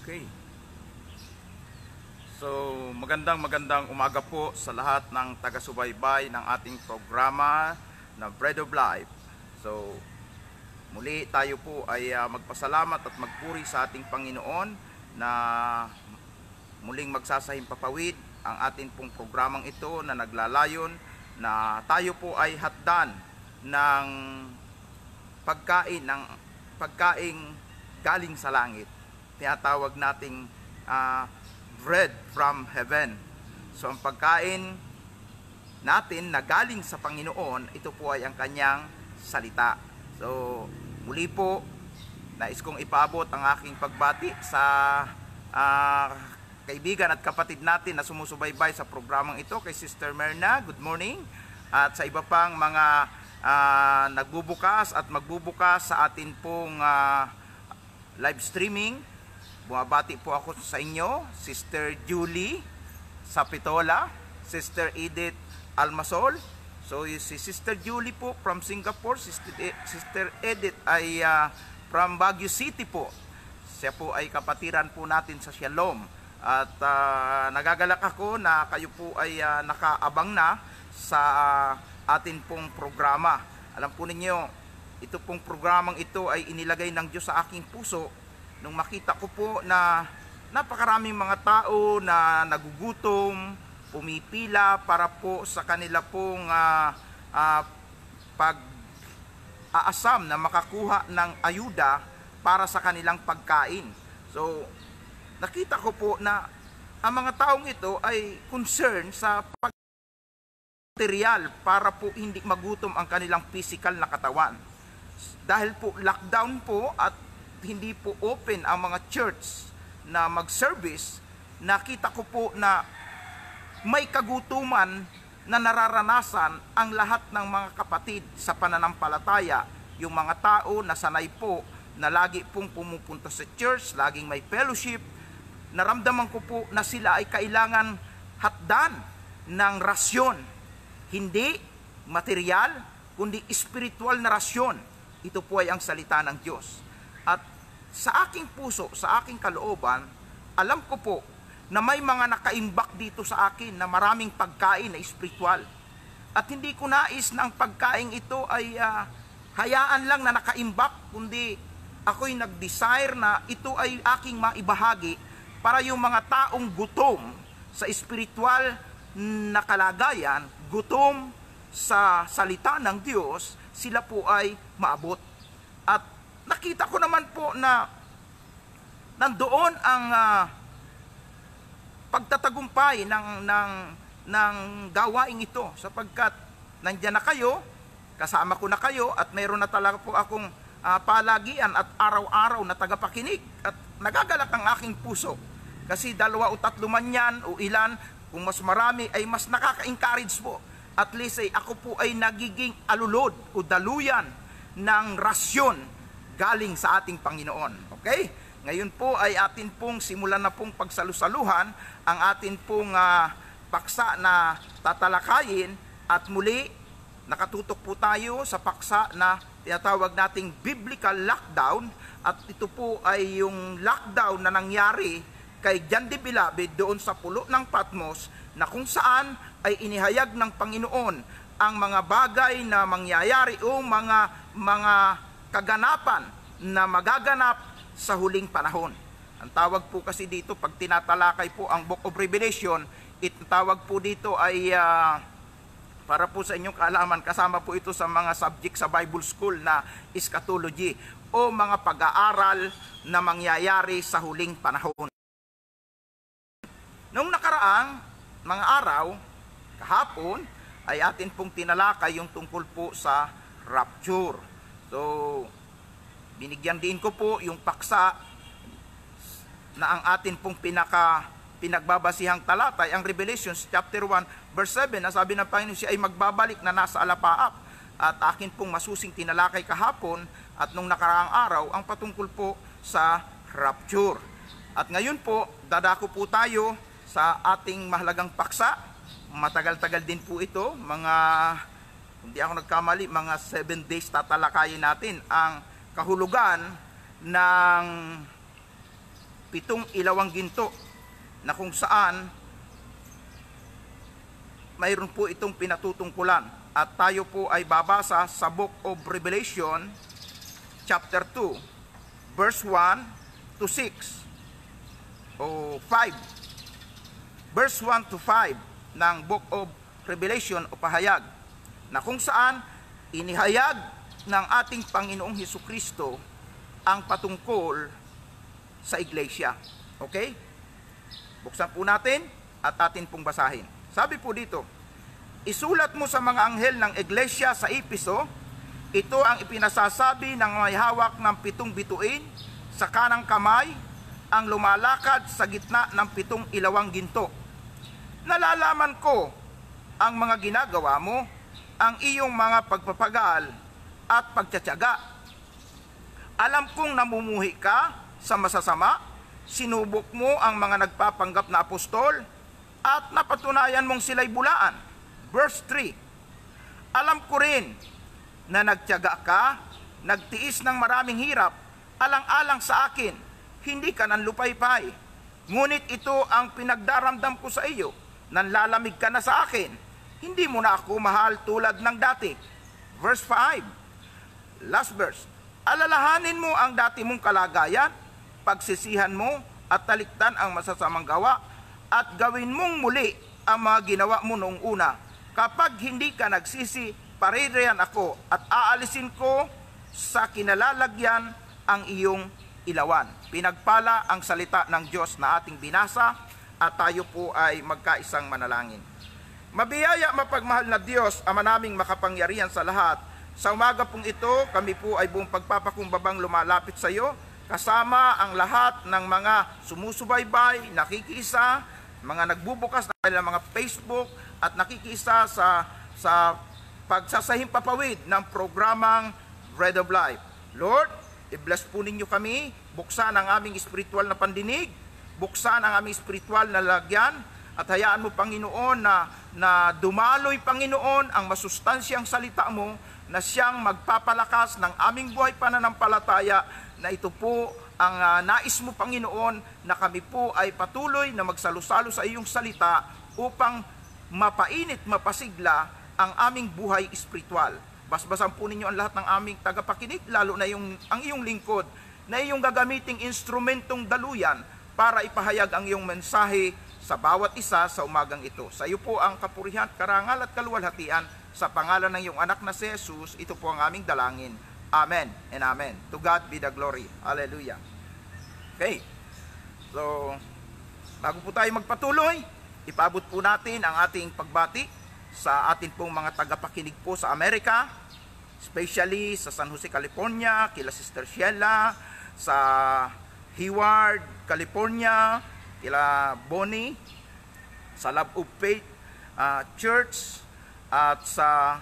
Okay. So, magandang umaga po sa lahat ng taga-subaybay ng ating programa na Bread of Life. So, muli tayo po ay magpasalamat at magpuri sa ating Panginoon na muling magsasahimpapawid ang ating pong programang ito na naglalayon na tayo po ay hatdan ng pagkaing galing sa langit. Tinatawag nating bread from heaven. So ang pagkain natin na galing sa Panginoon, ito po ay ang kanyang salita. So muli po, nais kong ipaabot ang aking pagbati sa kaibigan at kapatid natin na sumusubaybay sa programang ito, kay Sister Merna, good morning. At sa iba pang mga nagbubukas at magbubukas sa atin pong live streaming. Bumabati po ako sa inyo, Sister Julie Sapitola, Sister Edith Almasol. So si Sister Julie po from Singapore, Sister Edith ay from Baguio City po. Siya po ay kapatiran po natin sa Shalom. At nagagalak ako na kayo po ay nakaabang na sa atin pong programa. Alam po ninyo, ito pong programang ito ay inilagay ng Diyos sa aking puso nung makita ko po na napakaraming mga tao na nagugutom, pumipila para po sa kanila pong pag-aasam na makakuha ng ayuda para sa kanilang pagkain. So, nakita ko po na ang mga taong ito ay concern sa material para po hindi magutom ang kanilang physical na katawan. Dahil po lockdown po at hindi po open ang mga church na mag-service, nakita ko po na may kagutuman na nararanasan ang lahat ng mga kapatid sa pananampalataya. Yung mga tao na sanay po na lagi pong pumupunta sa church, laging may fellowship, naramdaman ko po na sila ay kailangan hatdan ng rasyon. Hindi material, kundi spiritual na rasyon. Ito po ay ang salita ng Diyos. At sa aking puso, sa aking kalooban, alam ko po na may mga nakaimbak dito sa akin na maraming pagkain na spiritual. At hindi ko nais na ang pagkain ito ay hayaan lang na nakaimbak, kundi ako'y nag-desire na ito ay aking maibahagi para yung mga taong gutom sa spiritual na kalagayan, gutom sa salita ng Diyos, sila po ay maabot. At nakita ko naman po na nandoon ang pagtatagumpay ng gawain ito, sapagkat nandiyan na kayo, kasama ko na kayo, at mayroon na talaga po akong palagian at araw-araw na tagapakinig, at nagagalak ang aking puso kasi 2 o 3 man yan o ilan, kung mas marami ay mas nakaka-encourage po. At least ay ako po ay nagiging alulod o daluyan ng rasyon galing sa ating Panginoon. Okay? Ngayon po ay atin pong simulan na pong pagsalusaluhan ang atin pong paksa na tatalakayin, at muli nakatutok po tayo sa paksa na tinatawag nating biblical lockdown, at ito po ay yung lockdown na nangyari kay John the Beloved doon sa pulo ng Patmos, na kung saan ay inihayag ng Panginoon ang mga bagay na mangyayari o mga kaganapan na magaganap sa huling panahon. Ang tawag po kasi dito, pag tinatalakay po ang Book of Revelation, itawag po dito ay para po sa inyong kaalaman, kasama po ito sa mga subject sa Bible School na eschatology o mga pag-aaral na mangyayari sa huling panahon. Noong nakaraang mga araw, kahapon, ay atin pong tinalakay yung tungkol po sa rapture. So, binigyan din ko po yung paksa na ang atin pong pinagbabasihang talata ay ang Revelation chapter 1 verse 7, na sabi ng Panginoon siya ay magbabalik na nasa alapaap. At akin pong masusing tinalakay kahapon at nung nakaraang araw ang patungkol po sa rapture. At ngayon po, dadako po tayo sa ating mahalagang paksa. Matagal-tagal din po ito, hindi ako nagkamali, mga 7 days tatalakayin natin ang kahulugan ng 7 ilawang ginto, na kung saan mayroon po itong pinatutungkulan. At tayo po ay babasa sa Book of Revelation, chapter 2, verse 1 to 6, o 5. Verse 1 to 5 ng Book of Revelation o pahayag, na kung saan inihayag ng ating Panginoong Hesukristo ang patungkol sa iglesia. Okay? Buksan po natin at atin pong basahin. Sabi po dito, isulat mo sa mga anghel ng iglesia sa Epeso, ito ang ipinasasabi ng may hawak ng 7 bituin sa kanang kamay, ang lumalakad sa gitna ng 7 ilawang ginto. Nalalaman ko ang mga ginagawa mo, ang iyong mga pagpapagal at pagtsatsaga. Alam kong namumuhi ka sa masasama, sinubok mo ang mga nagpapanggap na apostol, at napatunayan mong sila'y bulaan. Verse 3, alam ko rin na nagtiyaga ka, nagtiis ng maraming hirap, alang-alang sa akin, hindi ka nanlupaypay. Ngunit ito ang pinagdaramdam ko sa iyo, nanlalamig ka na sa akin, hindi mo na ako mahal tulad ng dati. Verse 5, last verse, alalahanin mo ang dati mong kalagayan, pagsisihan mo at talikdan ang masasamang gawa, at gawin mong muli ang mga ginawa mo noong una. Kapag hindi ka nagsisi, paririyan ako at aalisin ko sa kinalalagyan ang iyong ilawan. Pinagpala ang salita ng Diyos na ating binasa, at tayo po ay magkaisang manalangin. Mabiyaya, mapagmahal na Diyos, Ama naming makapangyarihan sa lahat, sa umaga pong ito, kami po ay buong pagpapakumbabang lumalapit sa iyo, kasama ang lahat ng mga sumusubaybay, nakikiisa, mga nagbubukas na kanilang mga Facebook, at nakikiisa sa pagsasahimpapawid ng programang Bread of Life. Lord, i-bless po ninyo kami, buksan ang aming spiritual na pandinig, buksan ang aming spiritual na lagyan, at hayaan mo, Panginoon, na dumaloy, Panginoon, ang masustansyang salita mo, na siyang magpapalakas ng aming buhay pananampalataya, na ito po ang nais mo, Panginoon, na kami po ay patuloy na magsalusalo sa iyong salita upang mapainit, mapasigla ang aming buhay espiritual. Basbasan po ninyo ang lahat ng aming tagapakinig, lalo na ang iyong lingkod, na iyong gagamiting instrumentong daluyan para ipahayag ang iyong mensahe sa bawat isa sa umagang ito. Sa iyo po ang kapurihan, karangal at kaluwalhatian, sa pangalan ng iyong anak na si Jesus, ito po ang aming dalangin. Amen and amen. To God be the glory. Hallelujah. Okay. So, bago po tayo magpatuloy, ipabot po natin ang ating pagbati sa atin pong mga tagapakinig po sa Amerika, especially sa San Jose, California, kila Sister Sheila, sa Hayward, California, kila Bonnie, sa Love of Faith Church, at sa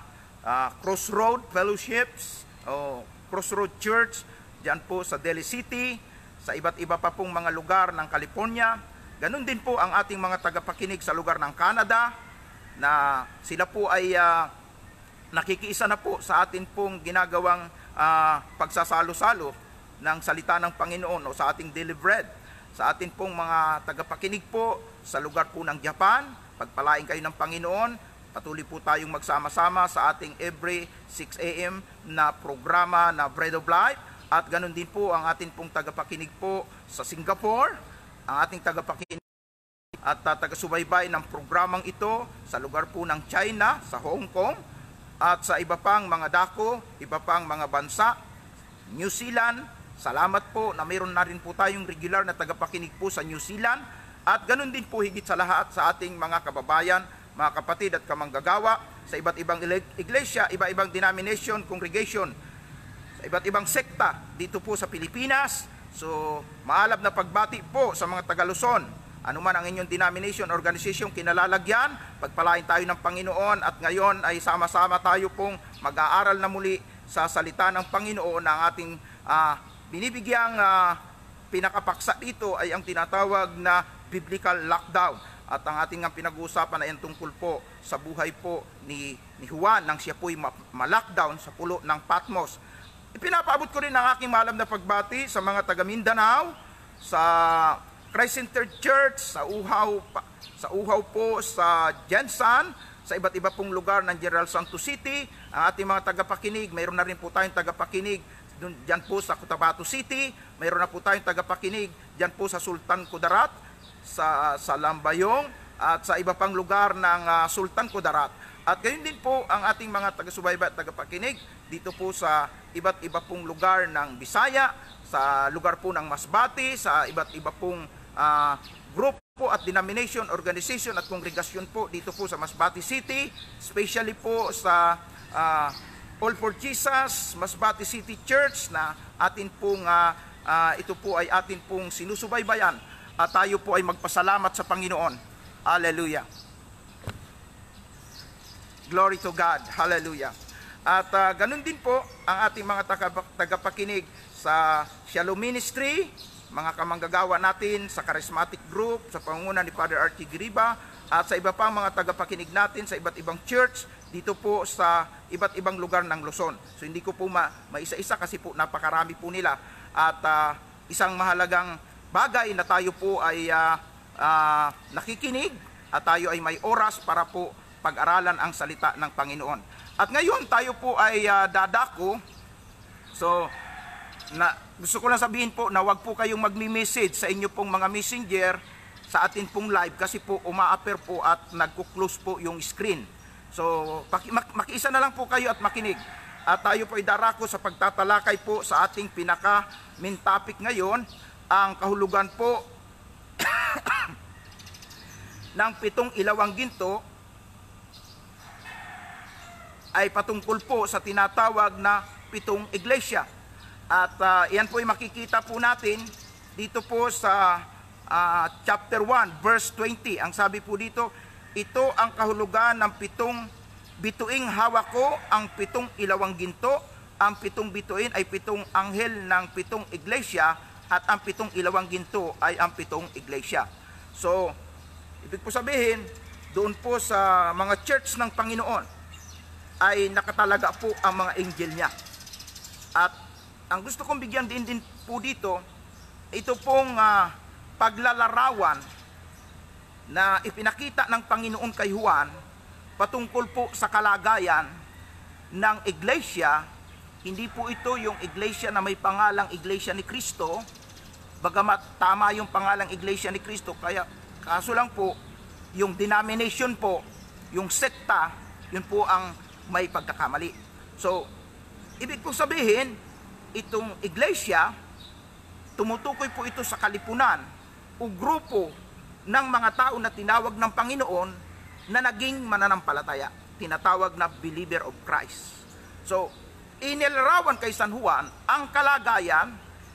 Crossroad Fellowships, o Crossroad Church, dyan po sa Daly City, sa iba't iba pa pong mga lugar ng California. Ganun din po ang ating mga tagapakinig sa lugar ng Canada, na sila po ay nakikiisa na po sa atin pong ginagawang pagsasalo-salo ng salita ng Panginoon, o sa ating daily bread. Sa atin pong mga tagapakinig po sa lugar po ng Japan, pagpalain kayo ng Panginoon. Patuloy po tayong magsama-sama sa ating every 6 a.m. na programa na Bread of Life. At ganun din po ang ating pong tagapakinig po sa Singapore, ang ating tagapakinig at taga-subaybay ng programang ito sa lugar po ng China, sa Hong Kong, at sa iba pang mga dako, iba pang mga bansa, New Zealand. Salamat po na mayroon na rin po tayong regular na tagapakinig po sa New Zealand. At ganun din po higit sa lahat sa ating mga kababayan, mga kapatid at kamanggagawa sa iba't ibang iglesia, iba-ibang denomination, congregation, sa iba't ibang sekta dito po sa Pilipinas. So, maalab na pagbati po sa mga taga-Luzon. Ano man ang inyong denomination, organization, kinalalagyan, pagpalain tayo ng Panginoon, at ngayon ay sama-sama tayo pong mag-aaral na muli sa salita ng Panginoon. Na ang ating binibigyang pinakapaksa dito ay ang tinatawag na biblical lockdown. At ang ating pinag-uusapan ay tungkol po sa buhay po ni Juan nang siya po'y ma-lockdown sa pulo ng Patmos. Ipinapaabot ko rin ang aking maalam na pagbati sa mga taga Mindanao, sa Christ Centered Church, sa Uhaw po, sa Jensan, sa iba't iba pong lugar ng General Santos City, ang ating mga tagapakinig, mayroon na rin po tayong tagapakinig diyan po sa Cotabato City, mayroon na po tayong tagapakinig diyan po sa Sultan Kudarat, sa Lambayong, at sa iba pang lugar ng Sultan Kudarat. At gayon din po ang ating mga taga-subaybay at tagapakinig dito po sa iba't iba pong lugar ng Bisaya, sa lugar po ng Masbate, sa iba't iba pong group po at denomination, organization at kongregasyon po dito po sa Masbate City, especially po sa All for Jesus Masbate City Church na atin pong ito po ay atin pong sinusubaybayan, at tayo po ay magpasalamat sa Panginoon. Hallelujah. Glory to God. Hallelujah. At ganun din po ang ating mga tagapakinig sa Shalom Ministry, mga kamanggagawa natin sa Charismatic Group, sa pangunguna ni Father R.T. Giriba, at sa iba pang mga tagapakinig natin sa iba't ibang church dito po sa iba't ibang lugar ng Luzon. So hindi ko po maisa-isa kasi po napakarami po nila. At isang mahalagang bagay na tayo po ay nakikinig at tayo ay may oras para po pag-aralan ang salita ng Panginoon. At ngayon tayo po ay dadako. So gusto ko lang sabihin po na wag po kayong magmi-message sa inyo pong mga messenger sa atin pong live kasi po uma-appear po at nagko-close po yung screen. So makiisa na lang po kayo at makinig. At tayo po ay darako sa pagtatalakay po sa ating pinaka-main topic ngayon, ang kahulugan po ng 7 ilawang ginto ay patungkol po sa tinatawag na 7 iglesia. At yan po ay makikita po natin dito po sa chapter 1 verse 20. Ang sabi po dito, ito ang kahulugan ng 7 bituing hawak ko, ang 7 ilawang ginto. Ang 7 bituin ay 7 anghel ng 7 iglesia, at ang 7 ilawang ginto ay ang 7 iglesia. So, ibig po sabihin, doon po sa mga church ng Panginoon ay nakatalaga po ang mga angel niya. At ang gusto kong bigyan din po dito, ito pong paglalarawan na ipinakita ng Panginoon kay Juan patungkol po sa kalagayan ng iglesia. Hindi po ito yung iglesia na may pangalang Iglesia ni Cristo, bagamat tama yung pangalang Iglesia ni Cristo, kaya kaso lang po yung denomination po, yung sekta, yun po ang may pagkakamali. So, ibig po sabihin, itong iglesia, tumutukoy po ito sa kalipunan o grupo ng mga tao na tinawag ng Panginoon na naging mananampalataya, tinatawag na believer of Christ. So, inilarawan kay San Juan ang kalagayan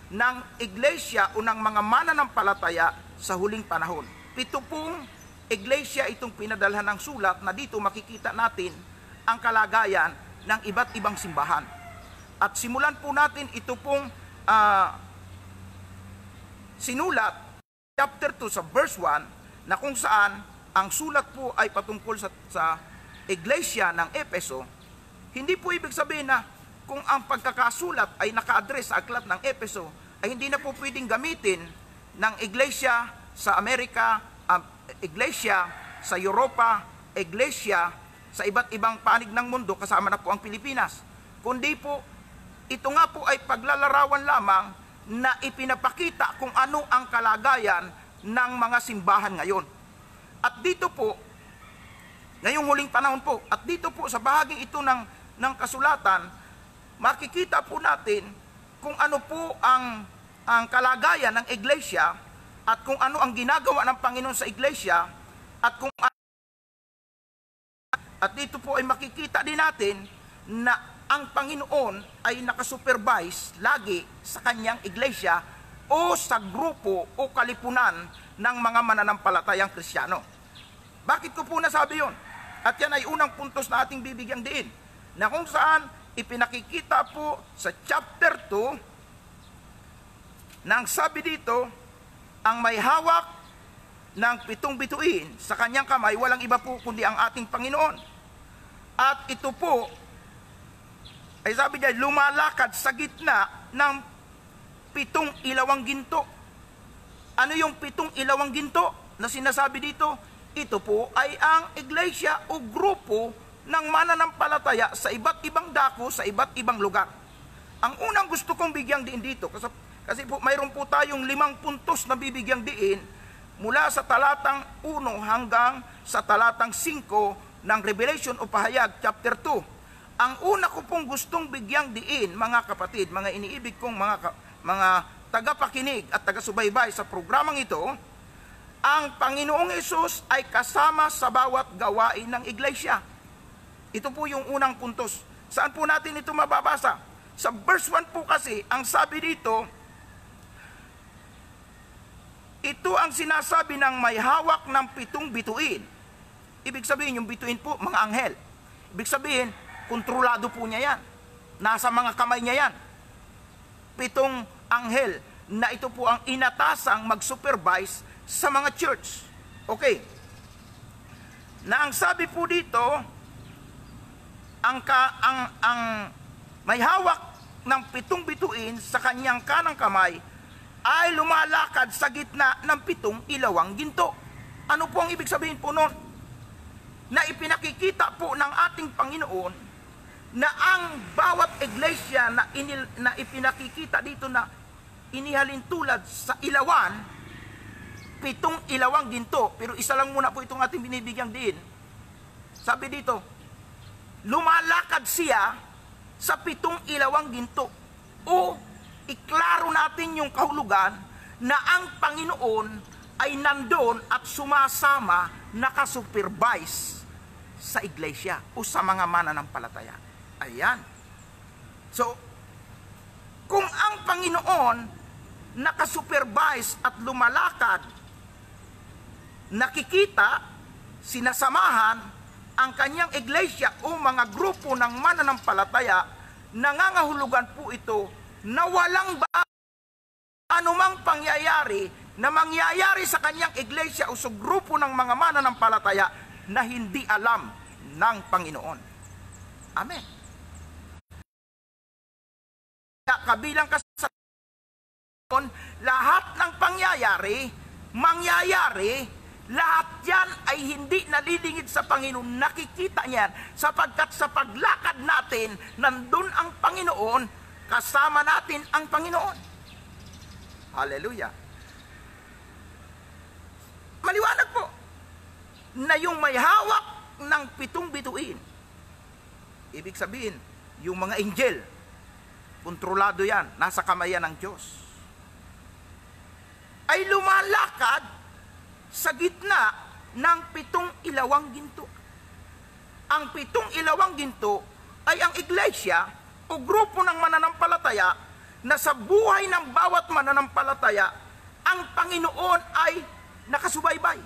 ng iglesia o ng mga mananampalataya sa huling panahon. 7 pong iglesia itong pinadalhan ng sulat na dito makikita natin ang kalagayan ng iba't ibang simbahan. At simulan po natin ito pong sinulat, chapter 2 sa verse 1, na kung saan ang sulat po ay patungkol sa iglesia ng Efeso. Hindi po ibig sabihin na kung ang pagkakasulat ay naka-address sa aklat ng Efeso, ay hindi na po pwedeng gamitin ng iglesia sa Amerika, iglesia sa Europa, iglesia sa iba't ibang panig ng mundo, kasama na po ang Pilipinas. Kundi po, ito nga po ay paglalarawan lamang na ipinapakita kung ano ang kalagayan ng mga simbahan ngayon. At dito po, ngayong huling panahon po, at dito po sa bahaging ito ng kasulatan, makikita po natin kung ano po ang kalagayan ng iglesia at kung ano ang ginagawa ng Panginoon sa iglesia at dito po ay makikita din natin na ang Panginoon ay nakasupervise lagi sa kanyang iglesia o sa grupo o kalipunan ng mga mananampalatayang Kristiyano. Bakit ko po nasabi yon? At yan ay unang puntos na ating bibigyang diin, na kung saan ipinakikita po sa chapter 2 nang sabi dito, ang may hawak ng 7 bituin sa kanyang kamay, walang iba po kundi ang ating Panginoon. At ito po, ay sabi niya, lumalakad sa gitna ng 7 ilawang ginto. Ano yung 7 ilawang ginto na sinasabi dito? Ito po ay ang iglesia o grupo ng mananampalataya sa iba't ibang dako, sa iba't ibang lugar. Ang unang gusto kong bigyang diin dito, kasi po mayroon po tayong 5 puntos na bibigyang diin mula sa talatang 1 hanggang sa talatang 5 ng Revelation o Pahayag, chapter 2. Ang una ko pong gustong bigyang diin, mga kapatid, mga iniibig kong mga tagapakinig at taga-subaybay sa programang ito, ang Panginoong Hesus ay kasama sa bawat gawain ng iglesia. Ito po yung unang puntos. Saan po natin ito mababasa? Sa verse 1 po kasi, ang sabi dito, ito ang sinasabi ng may hawak ng 7 bituin. Ibig sabihin, yung bituin po, mga anghel. Ibig sabihin, kontrolado po niya yan. Nasa mga kamay niya yan. 7 anghel na ito po ang inatasang mag-supervise sa mga church. Okay. Na ang sabi po dito, ang may hawak ng 7 bituin sa kanyang kanang kamay ay lumalakad sa gitna ng 7 ilawang ginto. Ano po ang ibig sabihin po noon? Na ipinakikita po ng ating Panginoon na ang bawat iglesia na ipinakikita dito na inihalin tulad sa ilawan, 7 ilawang ginto. Pero isa lang muna po itong ating binibigyang diin. Sabi dito, lumalakad siya sa 7 ilawang ginto. O iklaro natin yung kahulugan na ang Panginoon ay nandun at sumasama, nakasupervise sa iglesia o sa mga mananampalataya. Ayan. So, kung ang Panginoon nakasupervise at lumalakad, nakikita, sinasamahan ang kanyang iglesia o mga grupo ng mananampalataya, nangangahulugan po ito na walang anumang pangyayari na mangyayari sa kanyang iglesia o sa grupo ng mga mananampalataya na hindi alam ng Panginoon. Amen. Kabilang sa lahat ng mangyayari, lahat yan ay hindi nalilingid sa Panginoon. Nakikita niyan sapagkat sa paglakad natin, nandun ang Panginoon, kasama natin ang Panginoon. Hallelujah. Maliwanag po na yung may hawak ng 7 bituin, ibig sabihin, yung mga angel, kontrolado yan, nasa kamay yan ng Diyos, ay lumalakad sa gitna ng 7 ilawang ginto. Ang 7 ilawang ginto ay ang iglesia o grupo ng mananampalataya na sa buhay ng bawat mananampalataya, ang Panginoon ay nakasubaybay.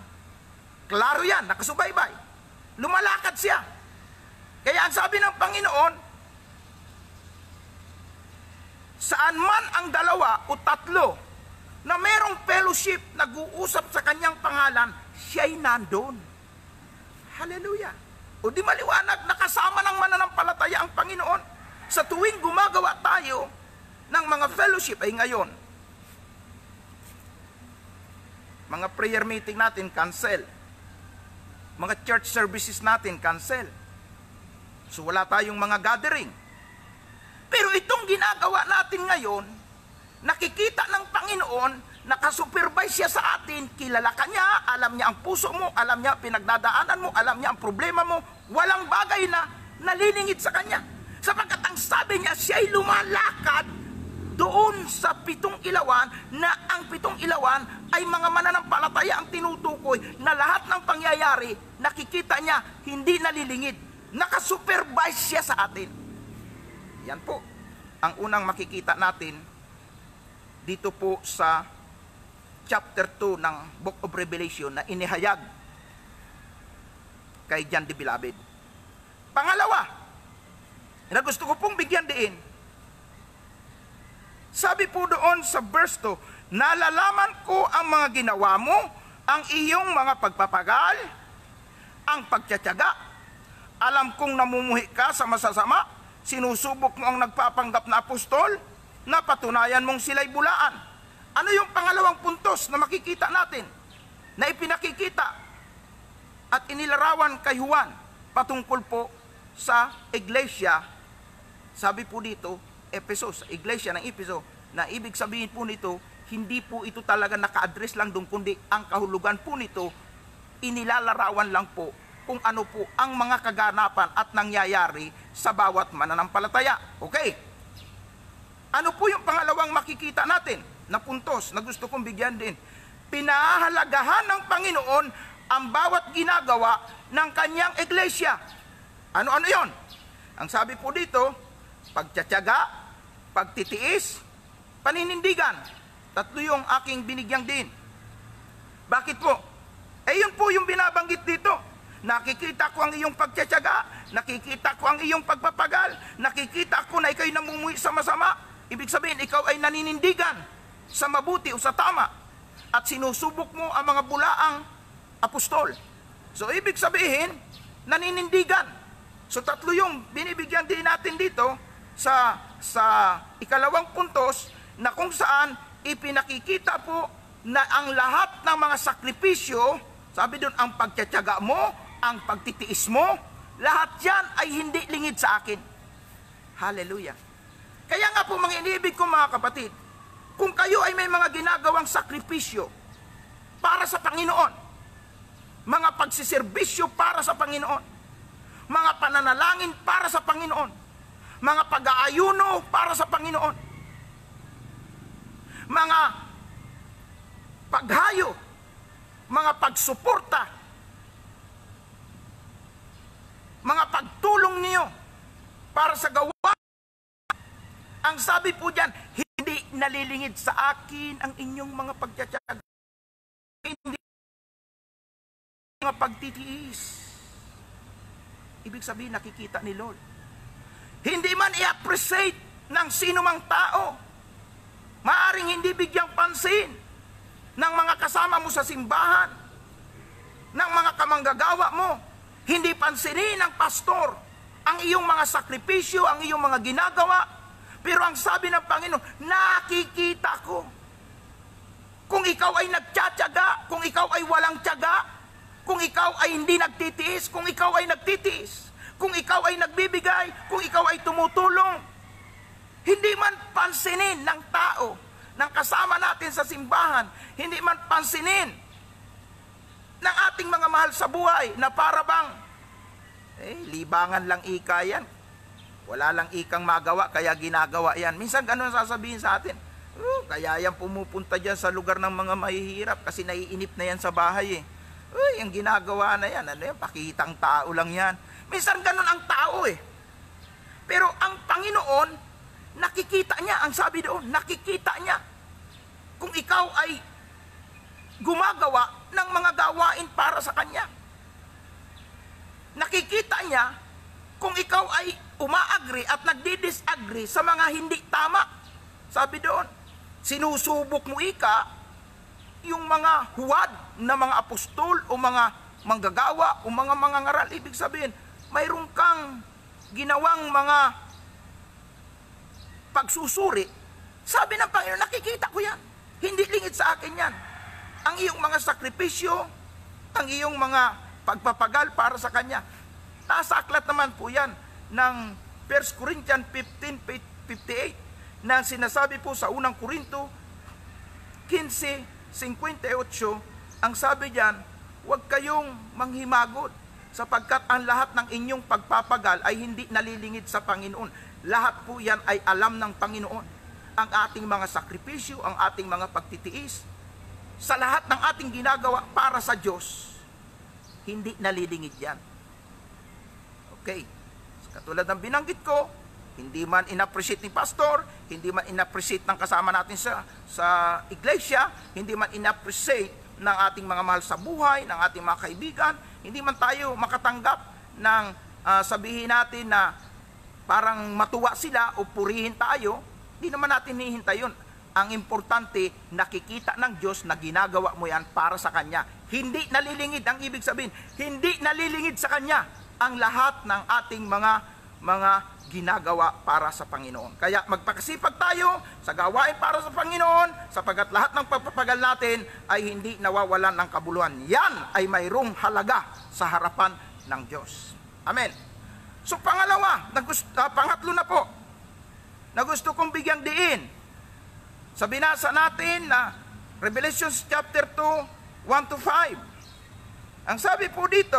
Klaro yan, nakasubaybay. Lumalakad siya. Kaya ang sabi ng Panginoon, saan man ang 2 o 3 na merong fellowship, nag-uusap sa kanyang pangalan, siya'y nandun. Hallelujah. O di maliwanag, nakasama ng mananampalataya ang Panginoon. Sa tuwing gumagawa tayo ng mga fellowship, ay ngayon, mga prayer meeting natin, cancel. Mga church services natin, cancel. So wala tayong mga gathering. Pero itong ginagawa natin ngayon, nakikita ng Panginoon, nakasupervise siya sa atin, kilala ka niya, alam niya ang puso mo, alam niya pinagdadaanan mo, alam niya ang problema mo, walang bagay na nalilingid sa kanya. Sapagkat ang sabi niya, siya'y lumalakad doon sa 7 ilawan, na ang 7 ilawan ay mga mananampalataya ang tinutukoy, na lahat ng pangyayari, nakikita niya, hindi nalilingid. Nakasupervise siya sa atin. Yan po ang unang makikita natin dito po sa chapter 2 ng Book of Revelation na inihayag kay John the Beloved. Pangalawa, na gusto ko pong bigyan diin, sabi po doon sa verse 2, nalalaman ko ang mga ginawa mo, ang iyong mga pagpapagal, ang pagtsatsaga. Alam kong namumuhi ka sa masasama, sinusubok mo ang nagpapanggap na apostol, napatunayan mong sila'y bulaan. Ano yung pangalawang puntos na makikita natin, na ipinakikita at inilarawan kay Juan patungkol po sa iglesia? Sabi po dito, Efeso, sa iglesia ng Efeso, na ibig sabihin po nito, hindi po ito talaga naka-address lang doon, kundi ang kahulugan po nito, inilalarawan lang po kung ano po ang mga kaganapan at nangyayari sa bawat mananampalataya. Okay. Ano po yung pangalawang makikita natin na puntos na gusto kong bigyan din? Pinahahalagahan ng Panginoon ang bawat ginagawa ng kanyang iglesia. Ano-ano yon? Ang sabi po dito, pagtsatsaga, pagtitiis, paninindigan. Tatlo yung aking binigyang din. Bakit po? Yun po yung binabanggit dito. Nakikita ko ang iyong pagtsatsaga, nakikita ko ang iyong pagpapagal, nakikita ko na ikaw'y namumuhi sa masama. Ibig sabihin, ikaw ay naninindigan sa mabuti o sa tama at sinusubok mo ang mga bulaang apostol. So, ibig sabihin, naninindigan. So, tatlo yung binibigyan din natin dito sa ikalawang puntos na kung saan ipinakikita po na ang lahat ng mga sakripisyo, sabi doon, ang pagtsatsaga mo, ang pagtitiis mo, lahat yan ay hindi lingid sa akin. Hallelujah. Kaya nga po mga iniibig ko mga kapatid, kung kayo ay may mga ginagawang sakripisyo para sa Panginoon, mga pagsiservisyo para sa Panginoon, mga pananalangin para sa Panginoon, mga pag-aayuno para sa Panginoon, mga paghayo, mga pagsuporta, mga pagtulong niyo para sa gawa. Ang sabi po diyan, hindi nalilingid sa akin ang inyong mga pagtsatsaga, hindi mga pagtitiis. Ibig sabihin, nakikita ni Lord. Hindi man i-appreciate ng sino mang tao. Maaring hindi bigyang pansin ng mga kasama mo sa simbahan, ng mga kamanggagawa mo. Hindi pansinin ng pastor ang iyong mga sakripisyo, ang iyong mga ginagawa. Pero ang sabi ng Panginoon, nakikita ko. Kung ikaw ay nagtsatsaga, kung ikaw ay walang tsaga, kung ikaw ay hindi nagtitiis, kung ikaw ay nagtitiis, kung ikaw ay nagbibigay, kung ikaw ay tumutulong, hindi man pansinin ng tao, ng kasama natin sa simbahan, hindi man pansinin ng ating mga mahal sa buhay na para bang, libangan lang ika yan. Wala lang ikang magawa, kaya ginagawa yan. Minsan ganun sasabihin sa atin, kaya yan pumupunta dyan sa lugar ng mga mahihirap kasi naiinip na yan sa bahay eh. Yung ginagawa na yan, ano yan, pakitang tao lang yan. Minsan ganun ang tao eh. Pero ang Panginoon, nakikita niya, ang sabi doon, nakikita niya. Kung ikaw ay gumagawa ng mga gawain para sa Kanya. Nakikita niya kung ikaw ay umaagri at nagdi-disagree sa mga hindi tama. Sabi doon, sinusubok mo ika yung mga huwad na mga apostol o mga manggagawa o mga mangangaral. Ibig sabihin, mayroon kang ginawang mga pagsusuri. Sabi ng Panginoon, nakikita ko yan. Hindi lingid sa akin yan. Ang iyong mga sakripisyo, ang iyong mga pagpapagal para sa Kanya. Nasa aklat naman po yan ng 1 Corinthians 15:58 na sinasabi po sa unang Korinto 15:58, ang sabi diyan, huwag kayong manghimagod sapagkat ang lahat ng inyong pagpapagal ay hindi nalilingid sa Panginoon. Lahat po yan ay alam ng Panginoon. Ang ating mga sakripisyo, ang ating mga pagtitiis, sa lahat ng ating ginagawa para sa Diyos, hindi nalilingid yan. Okay. Katulad ng binanggit ko, hindi man in-appreciate ni pastor, hindi man in-appreciate ng kasama natin sa iglesia, hindi man in-appreciate ng ating mga mahal sa buhay, ng ating mga kaibigan, hindi man tayo makatanggap ng sabihin natin na parang matuwa sila o purihin tayo, hindi naman natin hihintay yun. Ang importante, nakikita ng Diyos na ginagawa mo yan para sa Kanya. Hindi nalilingid, ang ibig sabihin, hindi nalilingid sa Kanya ang lahat ng ating mga mga ginagawa para sa Panginoon. Kaya magpakasipag tayo sa gawain para sa Panginoon, sapagat lahat ng pagpapagal natin ay hindi nawawalan ng kabuluhan. Yan ay mayroong halaga sa harapan ng Diyos. Amen. So pangatlo na po, na gusto kong bigyang diin, sa binasa natin na Revelation chapter 2, 1-5. Ang sabi po dito,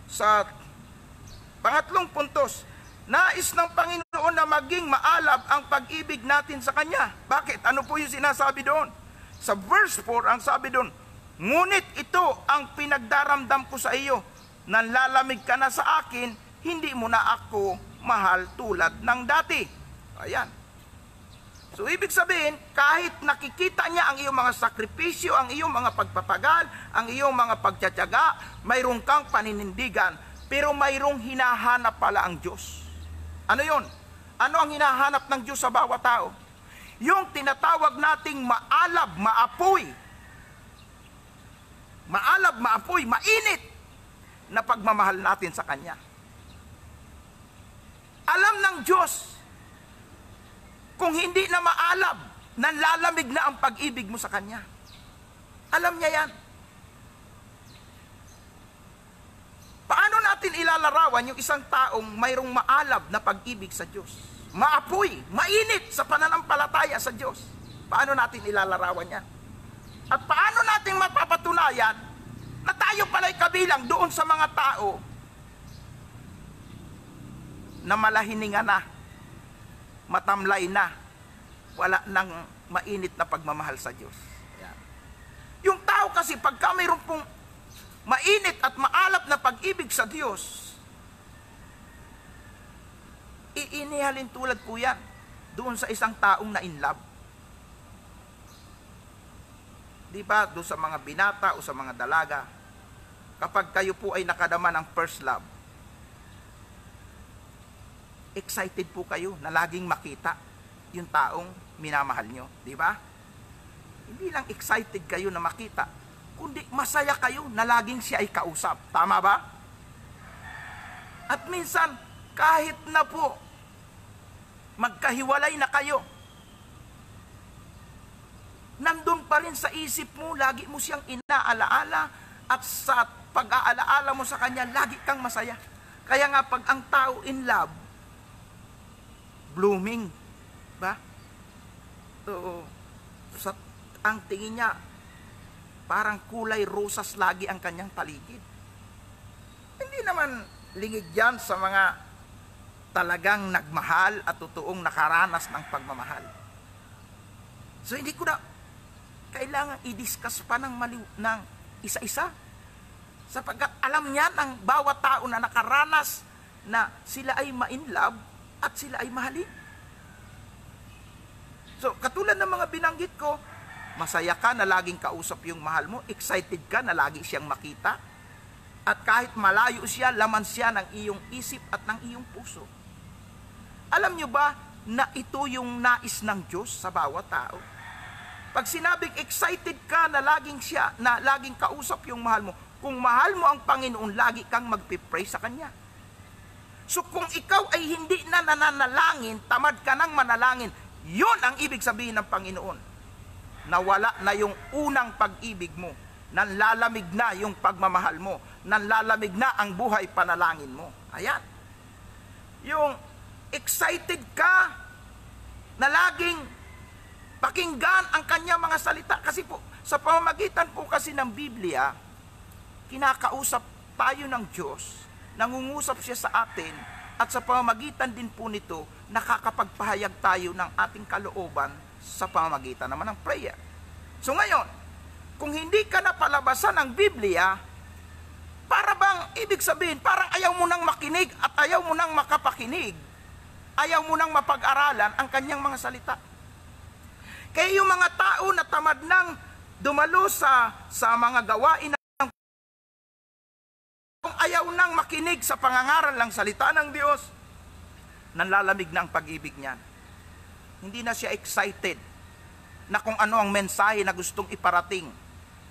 sa pangatlong puntos, nais ng Panginoon na maging maalab ang pag-ibig natin sa Kanya. Bakit? Ano po yung sinasabi doon? Sa verse 4, ang sabi doon, ngunit ito ang pinagdaramdam ko sa iyo, nanlalamig ka na sa akin, hindi mo na ako mahal tulad ng dati. Ayan. So, ibig sabihin, kahit nakikita niya ang iyong mga sakripisyo, ang iyong mga pagpapagal, ang iyong mga pagtsatsaga, mayroong kang paninindigan, pero mayroong hinahanap pala ang Diyos. Ano yun? Ano ang hinahanap ng Diyos sa bawat tao? Yung tinatawag nating maalab, maapoy. Maalab, maapoy, mainit na pagmamahal natin sa Kanya. Alam ng Diyos, kung hindi na maalab, nanlalamig na ang pag-ibig mo sa Kanya. Alam niya yan. Paano natin ilalarawan yung isang taong mayroong maalab na pag-ibig sa Diyos? Maapoy, mainit sa pananampalataya sa Diyos. Paano natin ilalarawan yan? At paano natin mapapatunayan na tayo pala'y kabilang doon sa mga tao na malahiningan na, matamlay na, wala nang mainit na pagmamahal sa Diyos. Yan. Yung tao kasi pagka mayroon pong mainit at maalap na pag-ibig sa Diyos, iinihalin tulad po yan doon sa isang taong na in love. Di ba, doon sa mga binata o sa mga dalaga, kapag kayo po ay nakadama ng first love, excited po kayo na laging makita yung taong minamahal nyo. Di ba? Hindi lang excited kayo na makita, kundi masaya kayo na laging siya ay kausap. Tama ba? At minsan, kahit na po, magkahiwalay na kayo, nandun pa rin sa isip mo, lagi mo siyang inaalaala, at sa pag-aalaala mo sa kanya, lagi kang masaya. Kaya nga, pag ang tao in love, blooming, ba? So, ang tingin niya, parang kulay rosas lagi ang kanyang paligid. Hindi naman lingid yan sa mga talagang nagmahal at totoong nakaranas ng pagmamahal. So hindi ko na kailangan i-discuss pa ng isa-isa. Sapagkat alam niya ng bawat tao na nakaranas na sila ay ma-inlove at sila ay mahalin. So katulad ng mga binanggit ko, masaya ka na laging kausap yung mahal mo, excited ka na lagi siyang makita, at kahit malayo siya, laman siya ng iyong isip at ng iyong puso. Alam nyo ba na ito yung nais ng Diyos sa bawat tao? Pag sinabing excited ka na laging kausap yung mahal mo, kung mahal mo ang Panginoon, lagi kang magpipray sa Kanya. So kung ikaw ay hindi na nananalangin, tamad ka ng manalangin, yun ang ibig sabihin ng Panginoon. Nawala na yung unang pag-ibig mo, nanlalamig na yung pagmamahal mo, nanlalamig na ang buhay panalangin mo. Ayan. Yung excited ka na laging pakinggan ang kanyang mga salita. Kasi po, sa pamamagitan po kasi ng Biblia, kinakausap tayo ng Diyos, nangungusap siya sa atin, at sa pamamagitan din po nito, nakakapagpahayag tayo ng ating kalooban sa pamamagitan naman ng prayer. So ngayon, kung hindi ka napalabasan ng Biblia, para bang ibig sabihin, parang ayaw mo nang makinig at ayaw mo nang makapakinig, ayaw mo nang mapag-aralan ang kanyang mga salita. Kaya yung mga tao na tamad nang dumalo sa mga gawain ng, kung ayaw nang makinig sa pangangaral ng salita ng Diyos, nanlalamig na ang pag-ibig niyan. Hindi na siya excited na kung ano ang mensahe na gustong iparating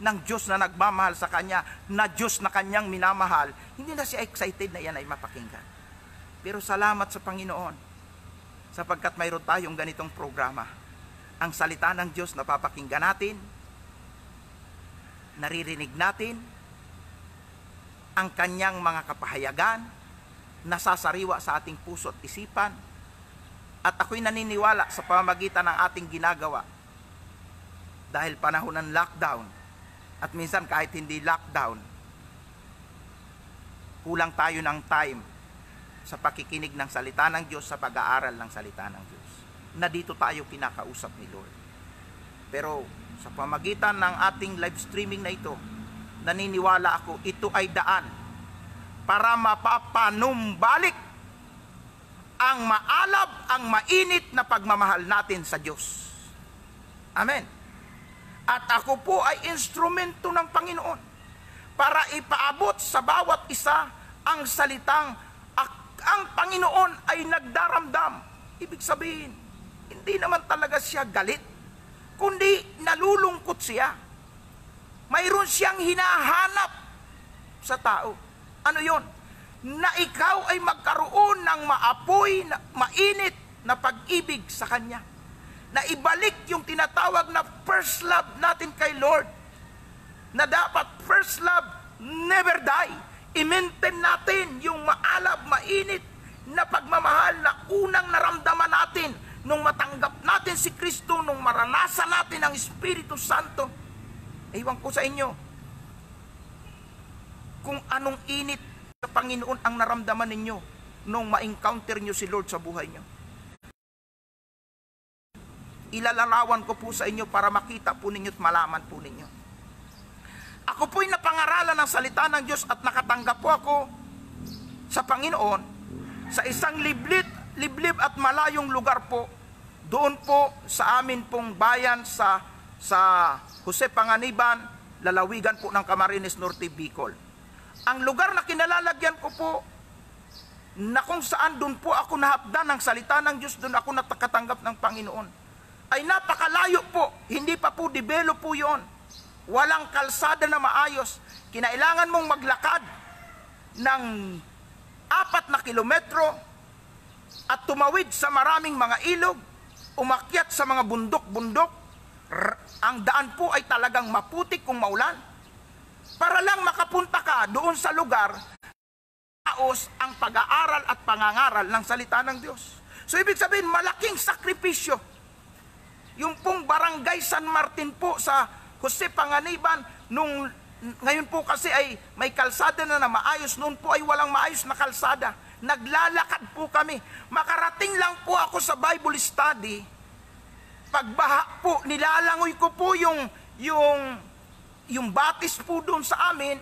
ng Diyos na nagmamahal sa kanya, na Diyos na kanyang minamahal. Hindi na siya excited na yan ay mapakinggan. Pero salamat sa Panginoon, sapagkat mayroon tayong ganitong programa. Ang salita ng Diyos napapakinggan natin, naririnig natin, ang kanyang mga kapahayagan, nasasariwa sa ating puso at isipan, at ako'y naniniwala sa pamamagitan ng ating ginagawa. Dahil panahon ng lockdown, at minsan kahit hindi lockdown, kulang tayo ng time sa pakikinig ng salita ng Diyos, sa pag-aaral ng salita ng Diyos, na dito tayo kinakausap ni Lord. Pero sa pamagitan ng ating live streaming na ito, naniniwala ako, ito ay daan para mapapanumbalik ang maalab, ang mainit na pagmamahal natin sa Diyos. Amen. At ako po ay instrumento ng Panginoon para ipaabot sa bawat isa ang salitang ang Panginoon ay nagdaramdam. Ibig sabihin, hindi naman talaga siya galit, kundi nalulungkot siya. Mayroon siyang hinahanap sa tao. Ano yon? Na ikaw ay magkaroon ng maapoy, mainit na pag-ibig sa Kanya. Na ibalik yung tinatawag na first love natin kay Lord. Na dapat first love never die. I-maintain natin yung maalab, mainit na pagmamahal na unang naramdaman natin nung matanggap natin si Kristo, nung maranasan natin ang Espiritu Santo. Ewan ko sa inyo kung anong init sa Panginoon ang naramdaman ninyo nung ma-encounter nyo si Lord sa buhay nyo. Ilalarawan ko po sa inyo para makita po ninyo at malaman po ninyo. Ako po'y napangaralan ng salita ng Diyos at nakatanggap po ako sa Panginoon sa isang liblib at malayong lugar po, doon po sa amin pong bayan sa Jose Panganiban, lalawigan po ng Camarines Norte, Bicol. Ang lugar na kinalalagyan ko po, na kung saan doon po ako nahapdan ng salita ng Diyos, doon ako nakatanggap ng Panginoon, ay napakalayo po, hindi pa po develop po yon. Walang kalsada na maayos. Kinailangan mong maglakad ng 4 na kilometro at tumawid sa maraming mga ilog, umakyat sa mga bundok-bundok. Ang daan po ay talagang maputik kung maulan. Para lang makapunta ka doon sa lugar, taos ang pag-aaral at pangangaral ng salita ng Diyos. So ibig sabihin, malaking sakripisyo. Yung pong barangay San Martin po sa Jose Panganiban, ngayon po kasi ay may kalsada na maayos, noon po ay walang maayos na kalsada. Naglalakad po kami. Makarating lang po ako sa Bible study, pagbaha po, nilalangoy ko po yung batis po doon sa amin,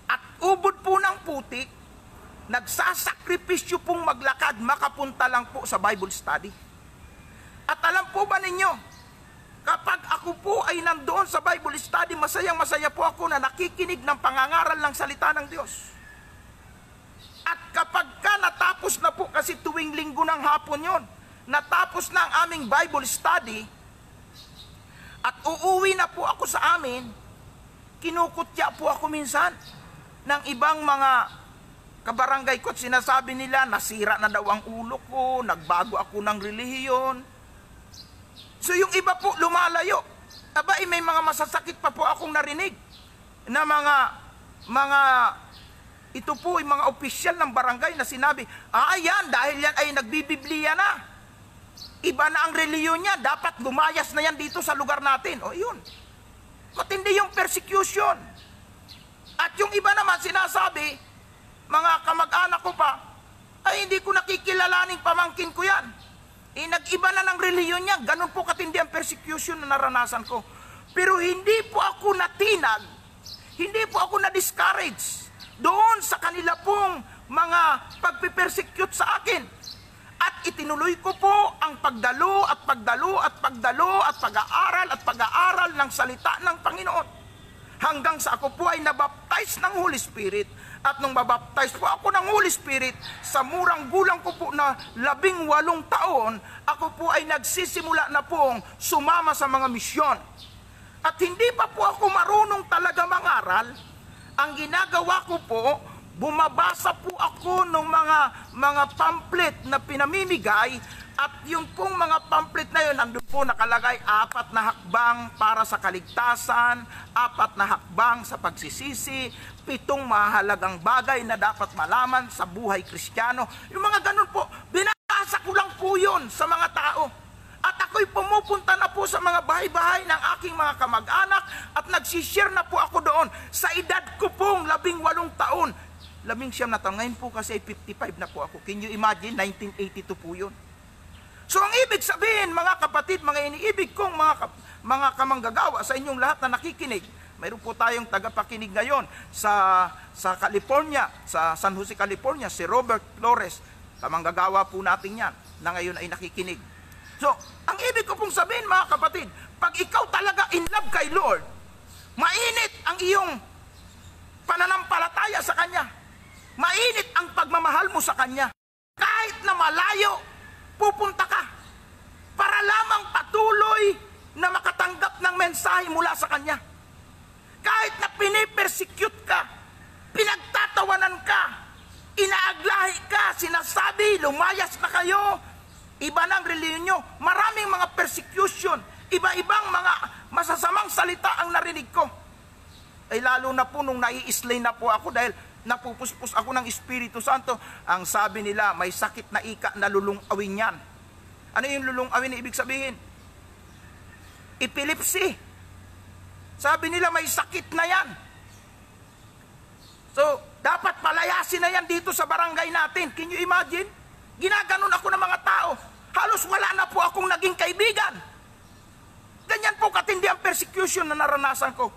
at ubod po ng putik, nagsasakripisyo pong maglakad, makapunta lang po sa Bible study. At alam po ba ninyo, kapag ako po ay nandoon sa Bible study, masayang-masaya po ako na nakikinig ng pangangaral ng salita ng Diyos. At kapag ka natapos na po, kasi tuwing linggo ng hapon yon, natapos na ang aming Bible study, at uuwi na po ako sa amin, kinukutya po ako minsan ng ibang mga kabarangay ko at sinasabi nila, nasira na daw ang ulo ko, nagbago ako ng relihiyon. So yung iba po lumalayo. Aba, may mga masasakit pa po akong narinig na mga ito po ay mga opisyal ng barangay na sinabi, yan, dahil yan ay nagbibibliya na. Iba na ang reliyon niya, dapat lumayas na yan dito sa lugar natin. O yun, matindi yung persecution. At yung iba naman sinasabi, mga kamag-anak ko pa, ay hindi ko nakikilalaning pamangkin ko yan. Nag-iba na ng reliyon niya. Ganun po katindi ang persecution na naranasan ko. Pero hindi po ako natinag, hindi po ako na-discourage doon sa kanila pong mga pagpipersecute sa akin. At itinuloy ko po ang pagdalo at pag-aaral ng salita ng Panginoon. Hanggang sa ako po ay nabaptize ng Holy Spirit. At nung mabaptize po ako ng Holy Spirit, sa murang gulang ko po na 18 taon, ako po ay nagsisimula na pong sumama sa mga misyon. At hindi pa po ako marunong talaga mangaral. Ang ginagawa ko po, bumabasa po ako ng mga pamphlet na pinamimigay, at yung pong mga pamphlet na yun, nandun po nakalagay 4 na hakbang para sa kaligtasan, 4 na hakbang sa pagsisisi, 7 mahalagang bagay na dapat malaman sa buhay Kristiyano. Yung mga ganun po, binasa ko lang po yun sa mga tao. At ako'y pumupunta na po sa mga bahay-bahay ng aking mga kamag-anak at nagsishare na po ako doon. Sa edad ko pong 18 taon, 19 na taon, ngayon po kasi 55 na po ako. Can you imagine? 1982 po yun. So ang ibig sabihin, mga kapatid, mga iniibig kong mga kamanggagawa sa inyong lahat na nakikinig, mayroon po tayong tagapakinig ngayon sa California, sa San Jose, California, si Robert Flores. Kamanggagawa po natin yan, na ngayon ay nakikinig. So, ang ibig ko pong sabihin, mga kapatid, pag ikaw talaga in love kay Lord, mainit ang iyong pananampalataya sa Kanya. Mainit ang pagmamahal mo sa Kanya. Kahit na malayo, pupunta ka para lamang patuloy na makatanggap ng mensahe mula sa Kanya. Kahit na pinipersecute ka, pinagtatawanan ka, inaaglahi ka, sinasabi, lumayas na kayo, iba ng reliyon nyo, maraming mga persecution, iba-ibang mga masasamang salita ang narinig ko. Ay lalo na po nung nai-slay na po ako dahil napupuspos ako ng Espiritu Santo. Ang sabi nila, may sakit na ika na lulungawin yan. Ano yung lulungawin na ibig sabihin? Epilepsy. Sabi nila, may sakit na yan. So, dapat palayasin na yan dito sa barangay natin. Can you imagine? Ginaganon ako ng mga tao. Halos wala na po akong naging kaibigan. Ganyan po katindi ang persecution na naranasan ko.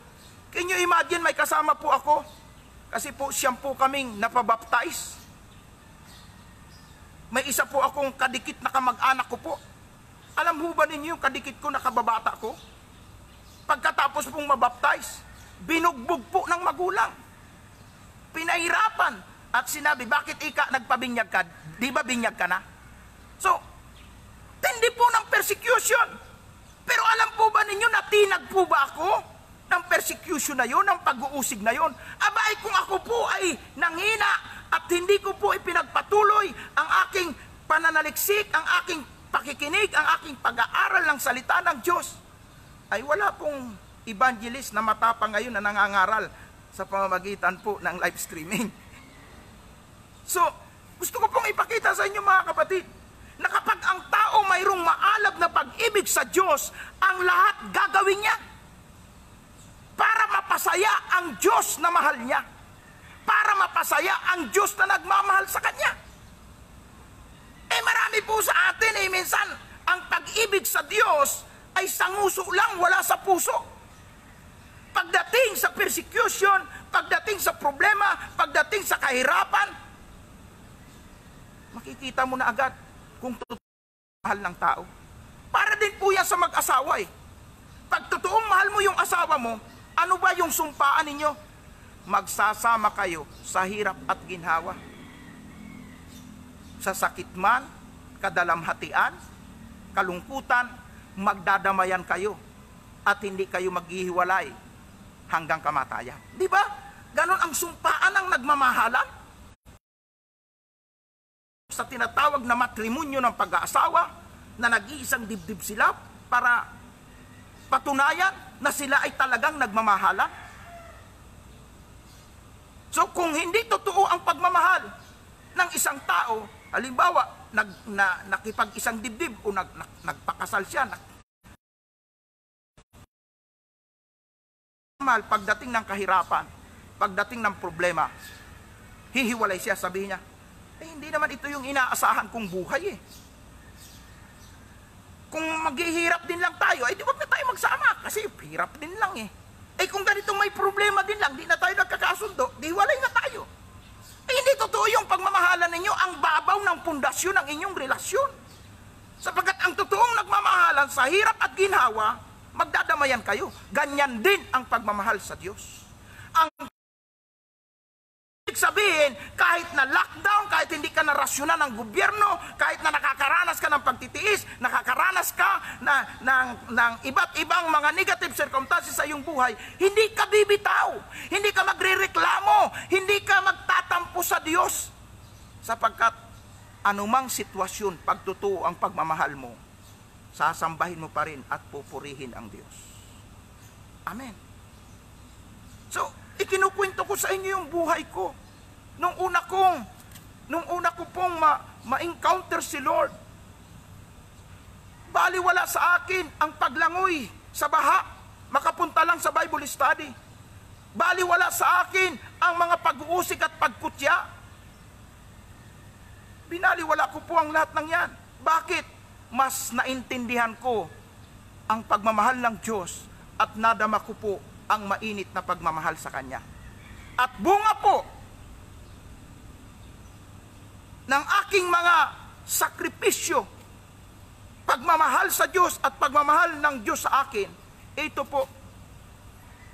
Can you imagine, may kasama po ako? Kasi po siyang po kaming napabaptize. May isa po akong kadikit na kamag-anak ko po. Alam ho ba ninyo yung kadikit ko na kababata ko? Pagkatapos pong mabaptize, binugbog po ng magulang. Pinahirapan. At sinabi, bakit ika nagpabinyag ka? Di ba binyag ka na? So, tindi po ng persecution. Pero alam po ba ninyo, natinag po ba ako ng persecution na yun, ng pag-uusig na yun? Abay, kung ako po ay nanghina at hindi ko po ipinagpatuloy ang aking pananaliksik, ang aking pakikinig, ang aking pag-aaral ng salita ng Diyos, ay wala pong evangelist na matapang ngayon na nangangaral sa pamamagitan po ng live streaming. So, gusto ko pong ipakita sa inyo, mga kapatid, na kapag ang tao mayroong maalab na pag-ibig sa Diyos, ang lahat gagawin niya para mapasaya ang Diyos na mahal niya, para mapasaya ang Diyos na nagmamahal sa Kanya. Marami po sa atin, minsan, ang pag-ibig sa Diyos ay sanguso lang, wala sa puso. Pagdating sa persecution, pagdating sa problema, pagdating sa kahirapan, makikita mo na agad kung totoong mahal ng tao. Para din po yan sa mag-asawa eh. Pag totoong mahal mo yung asawa mo, ano ba yung sumpaan ninyo? Magsasama kayo sa hirap at ginhawa. Sa sakit man, kadalamhatian, kalungkutan, magdadamayan kayo at hindi kayo maghihiwalay hanggang kamatayan. Di ba? Ganon ang sumpaan ng nagmamahalan. Sa tinatawag na matrimonyo ng pag-aasawa, na nag-iisang dibdib sila para patunayan na sila ay talagang nagmamahalan. So kung hindi totoo ang pagmamahal ng isang tao, halimbawa, nakipag-isang dibdib o nagpakasal siya, pagdating ng kahirapan, pagdating ng problema, hihiwalay siya, sabihin niya, hindi naman ito yung inaasahan kong buhay eh. Kung maghihirap din lang tayo, di wag na tayo magsama kasi hirap din lang eh. Kung ganitong may problema din lang, di na tayo nagkakasundo, di hiwalay na tayo. Hindi totoo yung pagmamahalan ninyo ang babaw ng pundasyon ng inyong relasyon. Sapagkat ang totoong nagmamahalan sa hirap at ginhawa, magdadamayan kayo. Ganyan din ang pagmamahal sa Diyos. Ang ibig sabihin, kahit na lockdown, kahit hindi ka na rasyonan ng gobyerno, kahit na nakakaranas ka ng pagtitiis, nakakaranas ka ng iba't ibang mga negative circumstances sa iyong buhay, hindi ka bibitaw, hindi ka magrereklamo, hindi ka magtatawa, magtatampo sa Diyos. Sapagkat anumang sitwasyon, pagtotoo ang pagmamahal mo, sasambahin mo pa rin at pupurihin ang Diyos. Amen. So, ikinukwento ko sa inyo yung buhay ko. Nung una ko pong ma-encounter si Lord, baliwala sa akin ang paglangoy sa baha, makapunta lang sa Bible study. Baliwala sa akin ang mga pag-uusik at pagkutya. Binaliwala ko po ang lahat ng yan. Bakit? Mas naintindihan ko ang pagmamahal ng Diyos at nadama ko po ang mainit na pagmamahal sa Kanya. At bunga po ng aking mga sakripisyo, pagmamahal sa Diyos at pagmamahal ng Diyos sa akin, ito po,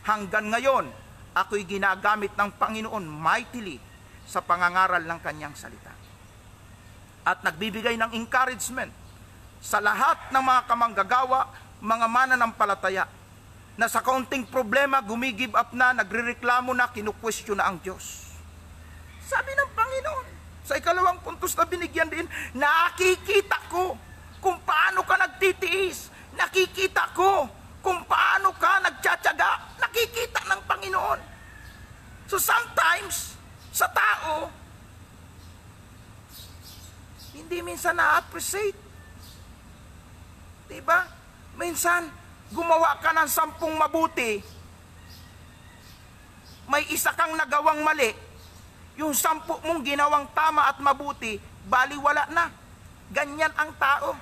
hanggang ngayon, ako'y ginagamit ng Panginoon mightily sa pangangaral ng Kanyang salita. At nagbibigay ng encouragement sa lahat ng mga kamanggagawa, mga mananampalataya, na sa kaunting problema, gumigive up na, nagrereklamo na, kinukwestiyon na ang Diyos. Sabi ng Panginoon, sa ikalawang puntos na binigyan din, nakikita ko kung paano ka nagtitiis, nakikita ko kung paano ka nagtsatsaga, nakikita ng Panginoon. So sometimes, sa tao, hindi minsan na-appreciate. Diba? Minsan, gumawa ka ng 10 mabuti, may isa kang nagawang mali, yung 10 mong ginawang tama at mabuti, baliwala na. Ganyan ang tao.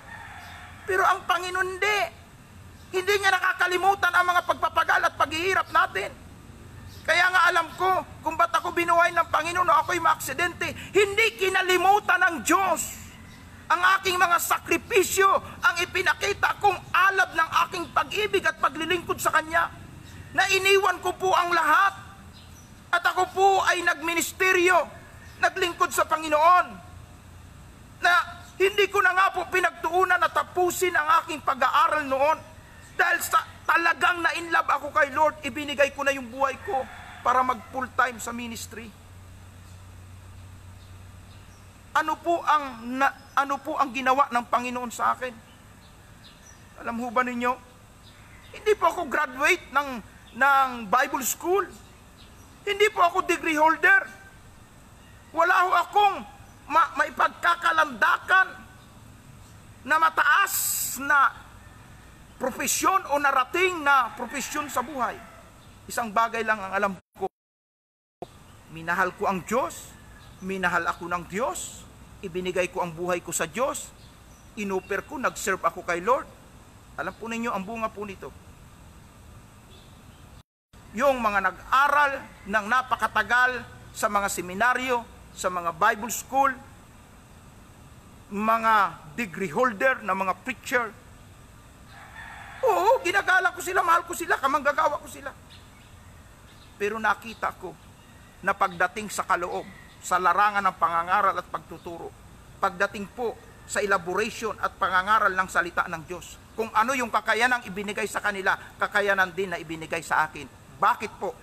Pero ang Panginoon hindi niya nakakalimutan ang mga pagpapagal at paghihirap natin. Kaya nga alam ko kung ba't ako binuhay ng Panginoon o ako'y maaksidente, hindi kinalimutan ng Diyos ang aking mga sakripisyo, ang ipinakita kong alab ng aking pag-ibig at paglilingkod sa Kanya, na iniwan ko po ang lahat at ako po ay nagministeryo, naglingkod sa Panginoon, na hindi ko na nga po pinagtuunan na tapusin ang aking pag-aaral noon dahil sa talagang na-inlove ako kay Lord, ibinigay ko na yung buhay ko para mag full time sa ministry. Ano po ang ginawa ng Panginoon sa akin? Alam ho ba ninyo? Hindi po ako graduate ng Bible school. Hindi po ako degree holder. Wala ho akong maipagkakalandakan na mataas na profesyon o narating na profesyon sa buhay. Isang bagay lang ang alam ko. Minahal ko ang Diyos, minahal ako ng Diyos, ibinigay ko ang buhay ko sa Diyos, inoper ko, nag-serve ako kay Lord. Alam po ninyo ang bunga po nito. Yung mga nag-aral ng napakatagal sa mga seminaryo, sa mga Bible school, mga degree holder na mga preacher, oo, ginagalang ko sila, mahal ko sila, kamanggagawa ko sila. Pero nakita ko na pagdating sa kaloob, sa larangan ng pangangaral at pagtuturo, pagdating po sa elaboration at pangangaral ng salita ng Diyos, kung ano yung kakayanang ibinigay sa kanila, kakayanan din na ibinigay sa akin. Bakit po?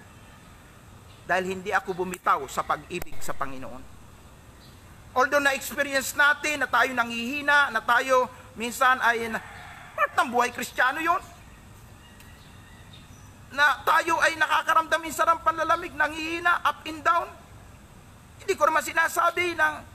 Dahil hindi ako bumitaw sa pag-ibig sa Panginoon. Although na-experience natin na tayo nanghihina, na tayo minsan ay part ng buhay Kristiyano yon, na tayo ay nakakaramdam minsan ng panlalamig, nanghihina, up and down. Hindi ko naman sinasabi na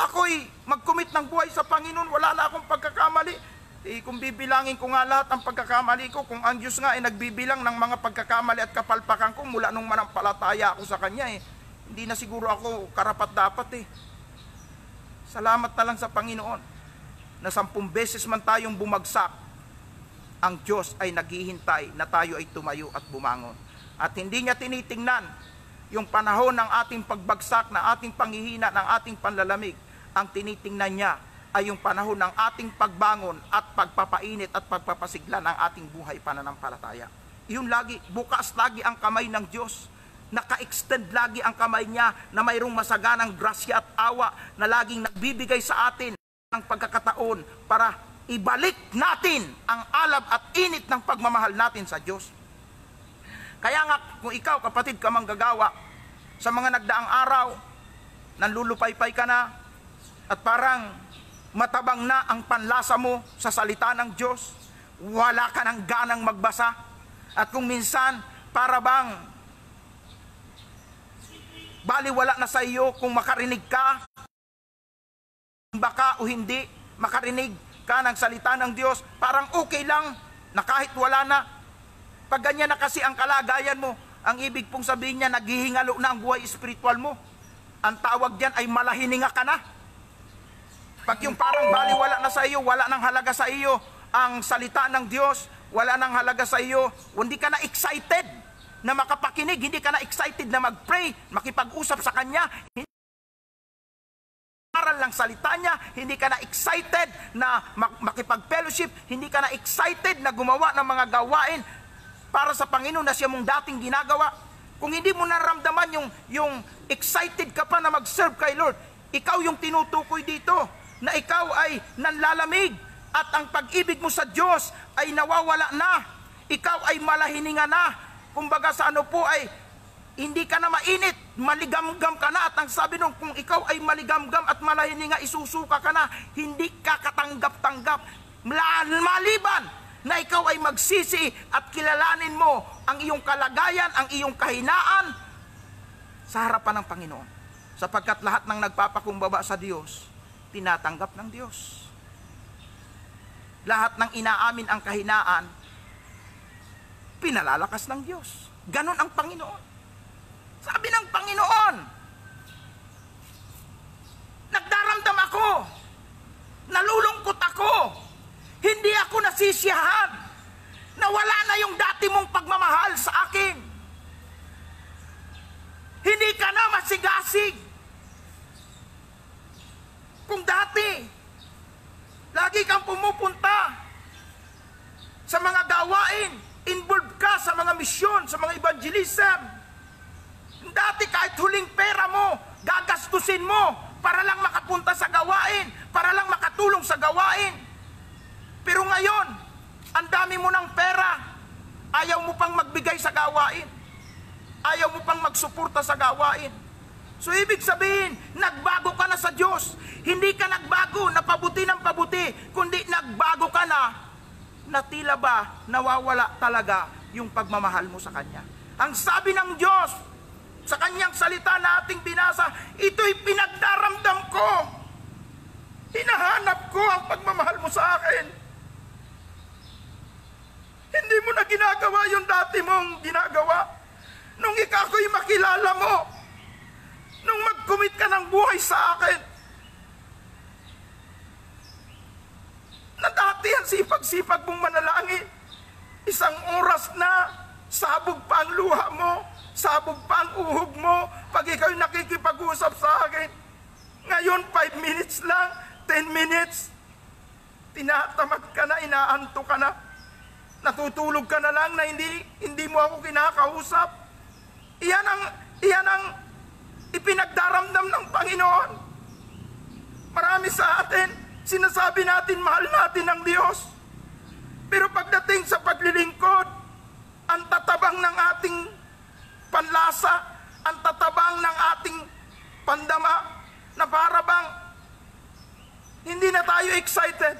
ako'y mag-commit ng buhay sa Panginoon, wala na akong pagkakamali. Kung bibilangin ko nga lahat ang pagkakamali ko, kung ang Diyos nga ay nagbibilang ng mga pagkakamali at kapalpakan ko mula nung manampalataya ako sa Kanya, hindi na siguro ako karapat-dapat Salamat na lang sa Panginoon na 10 beses man tayong bumagsak, ang Diyos ay naghihintay na tayo ay tumayo at bumangon. At hindi niya tinitingnan yung panahon ng ating pagbagsak, ng ating panghihina, ng ating panlalamig. Ang tinitingnan niya ay yung panahon ng ating pagbangon at pagpapainit at pagpapasigla ng ating buhay pananampalataya. Yun lagi, bukas lagi ang kamay ng Diyos. Naka-extend lagi ang kamay niya na mayroong masaganang grasya at awa na laging nagbibigay sa atin ng pagkakataon para ibalik natin ang alab at init ng pagmamahal natin sa Diyos. Kaya nga, kung ikaw, kapatid ka manggagawa, sa mga nagdaang araw, nanlulupaypay ka na, at parang matabang na ang panlasa mo sa salita ng Diyos, wala ka ng ganang magbasa, at kung minsan para bang baliwala na sa iyo kung makarinig ka baka o hindi makarinig ka ng salita ng Diyos, parang okay lang na kahit wala na. Pag ganyan na kasi ang kalagayan mo, ang ibig pong sabihin niya, naghihingalo na ang buhay spiritual mo. Ang tawag diyan ay malahininga ka na. Pag yung parang baliwala na sa iyo, wala nang halaga sa iyo ang salita ng Diyos, wala nang halaga sa iyo, hindi ka na excited na makapakinig, hindi ka na excited na mag-pray, makipag-usap sa Kanya, aral lang salita niya, hindi ka na excited na makipag-fellowship, hindi ka na excited na gumawa ng mga gawain para sa Panginoon na siya mong dating ginagawa. Kung hindi mo naramdaman yung excited ka pa na mag-serve kay Lord, ikaw yung tinutukoy dito, na ikaw ay nanlalamig at ang pag-ibig mo sa Diyos ay nawawala na. Ikaw ay malahininga na. Kumbaga sa ano po ay hindi ka na mainit, maligamgam ka na. At ang sabi nung, kung ikaw ay maligamgam at malahininga, isusuka ka na, hindi ka katanggap-tanggap. Maliban na ikaw ay magsisi at kilalanin mo ang iyong kalagayan, ang iyong kahinaan sa harapan ng Panginoon. Sapagkat lahat ng nagpapakumbaba sa Diyos, tinatanggap ng Diyos. Lahat ng inaamin ang kahinaan, pinalalakas ng Diyos. Ganon ang Panginoon. Sabi ng Panginoon, nagdaramdam ako, nalulungkot ako, hindi ako nasisiyahan, na wala na yung dati mong pagmamahal sa akin. Hindi ka na masigasig. Kung dati, lagi kang pumupunta sa mga gawain, involved ka sa mga misyon, sa mga evangelism. Dati kahit huling pera mo, gagastusin mo para lang makapunta sa gawain, para lang makatulong sa gawain. Pero ngayon, ang dami mo ng pera, ayaw mo pang magbigay sa gawain, ayaw mo pang magsuporta sa gawain. So ibig sabihin, nagbago ka na sa Diyos. Hindi ka nagbago na pabuti ng pabuti, kundi nagbago ka na tila ba nawawala talaga yung pagmamahal mo sa Kanya. Ang sabi ng Diyos sa Kanyang salita na ating binasa, ito'y pinagdaramdam ko. Hinahanap ko ang pagmamahal mo sa akin. Hindi mo na ginagawa yung dati mong ginagawa. Nung ako'y makilala mo, nung mag-commit ka ng buhay sa akin, na dati ang sipag-sipag mong manalangin, isang oras na, sabog pa ang luha mo, sabog pa ang uhog mo, pag ikaw'y nakikipag-usap sa akin. Ngayon, 5 minutes lang, 10 minutes, tinatamad ka na, inaanto ka na, natutulog ka na lang na hindi mo ako kinakausap. Iyan ang ipinagdaramdam ng Panginoon. Marami sa atin, sinasabi natin, mahal natin ang Diyos. Pero pagdating sa paglilingkod, ang tatabang ng ating panlasa, ang tatabang ng ating pandama, na para bang hindi na tayo excited.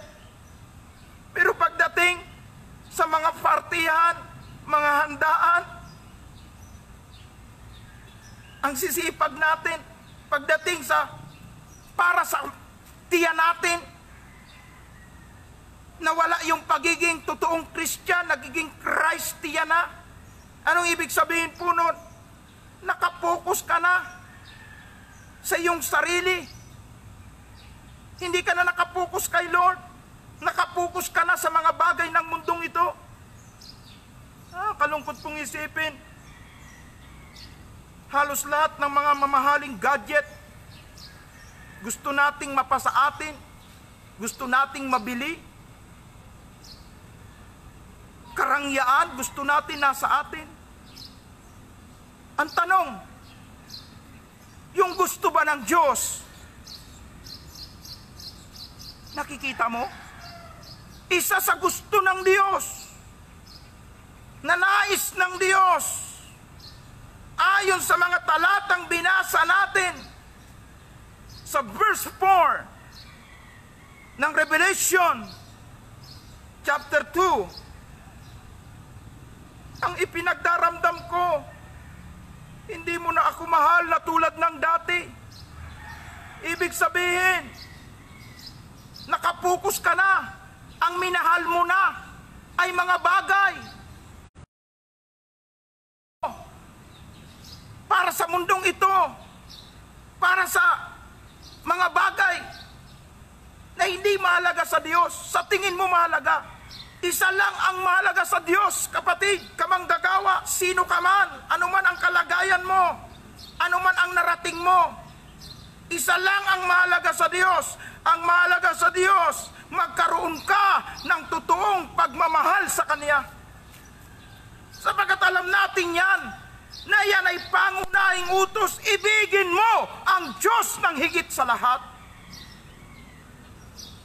Pero pagdating sa mga partihan, mga handaan, ang sisipag natin, pagdating sa para sa tiyan natin, nawala yung pagiging totoong Christian, nagiging Christian na. Anong ibig sabihin po nun? Nakapokus ka na sa iyong sarili. Hindi ka na nakapokus kay Lord. Nakapokus ka na sa mga bagay ng mundong ito. Kalungkot pong isipin. Halos lahat ng mga mamahaling gadget, gusto nating mapasa atin, gusto nating mabili. Karangyaan, gusto natin nasa atin. Ang tanong, yung gusto ba ng Diyos, nakikita mo? Isa sa gusto ng Diyos, na nais ng Diyos, ayon sa mga talatang binasa natin, sa verse 4 ng Revelation chapter 2, ang ipinagdaramdam ko, hindi mo na ako mahal na tulad ng dati. Ibig sabihin, nakapokus ka na. Ang minahal mo na ay mga bagay para sa mundong ito, para sa mga bagay na hindi mahalaga sa Diyos. Sa tingin mo mahalaga. Isa lang ang mahalaga sa Diyos, kapatid, kamanggagawa, sino ka man, anuman ang kalagayan mo, anuman ang narating mo. Isa lang ang mahalaga sa Diyos. Ang mahalaga sa Diyos, magkaroon ka ng totoong pagmamahal sa Kanya. Sapagkat alam natin yan, na yan ay pangunahing utos, ibigin mo ang Diyos ng higit sa lahat.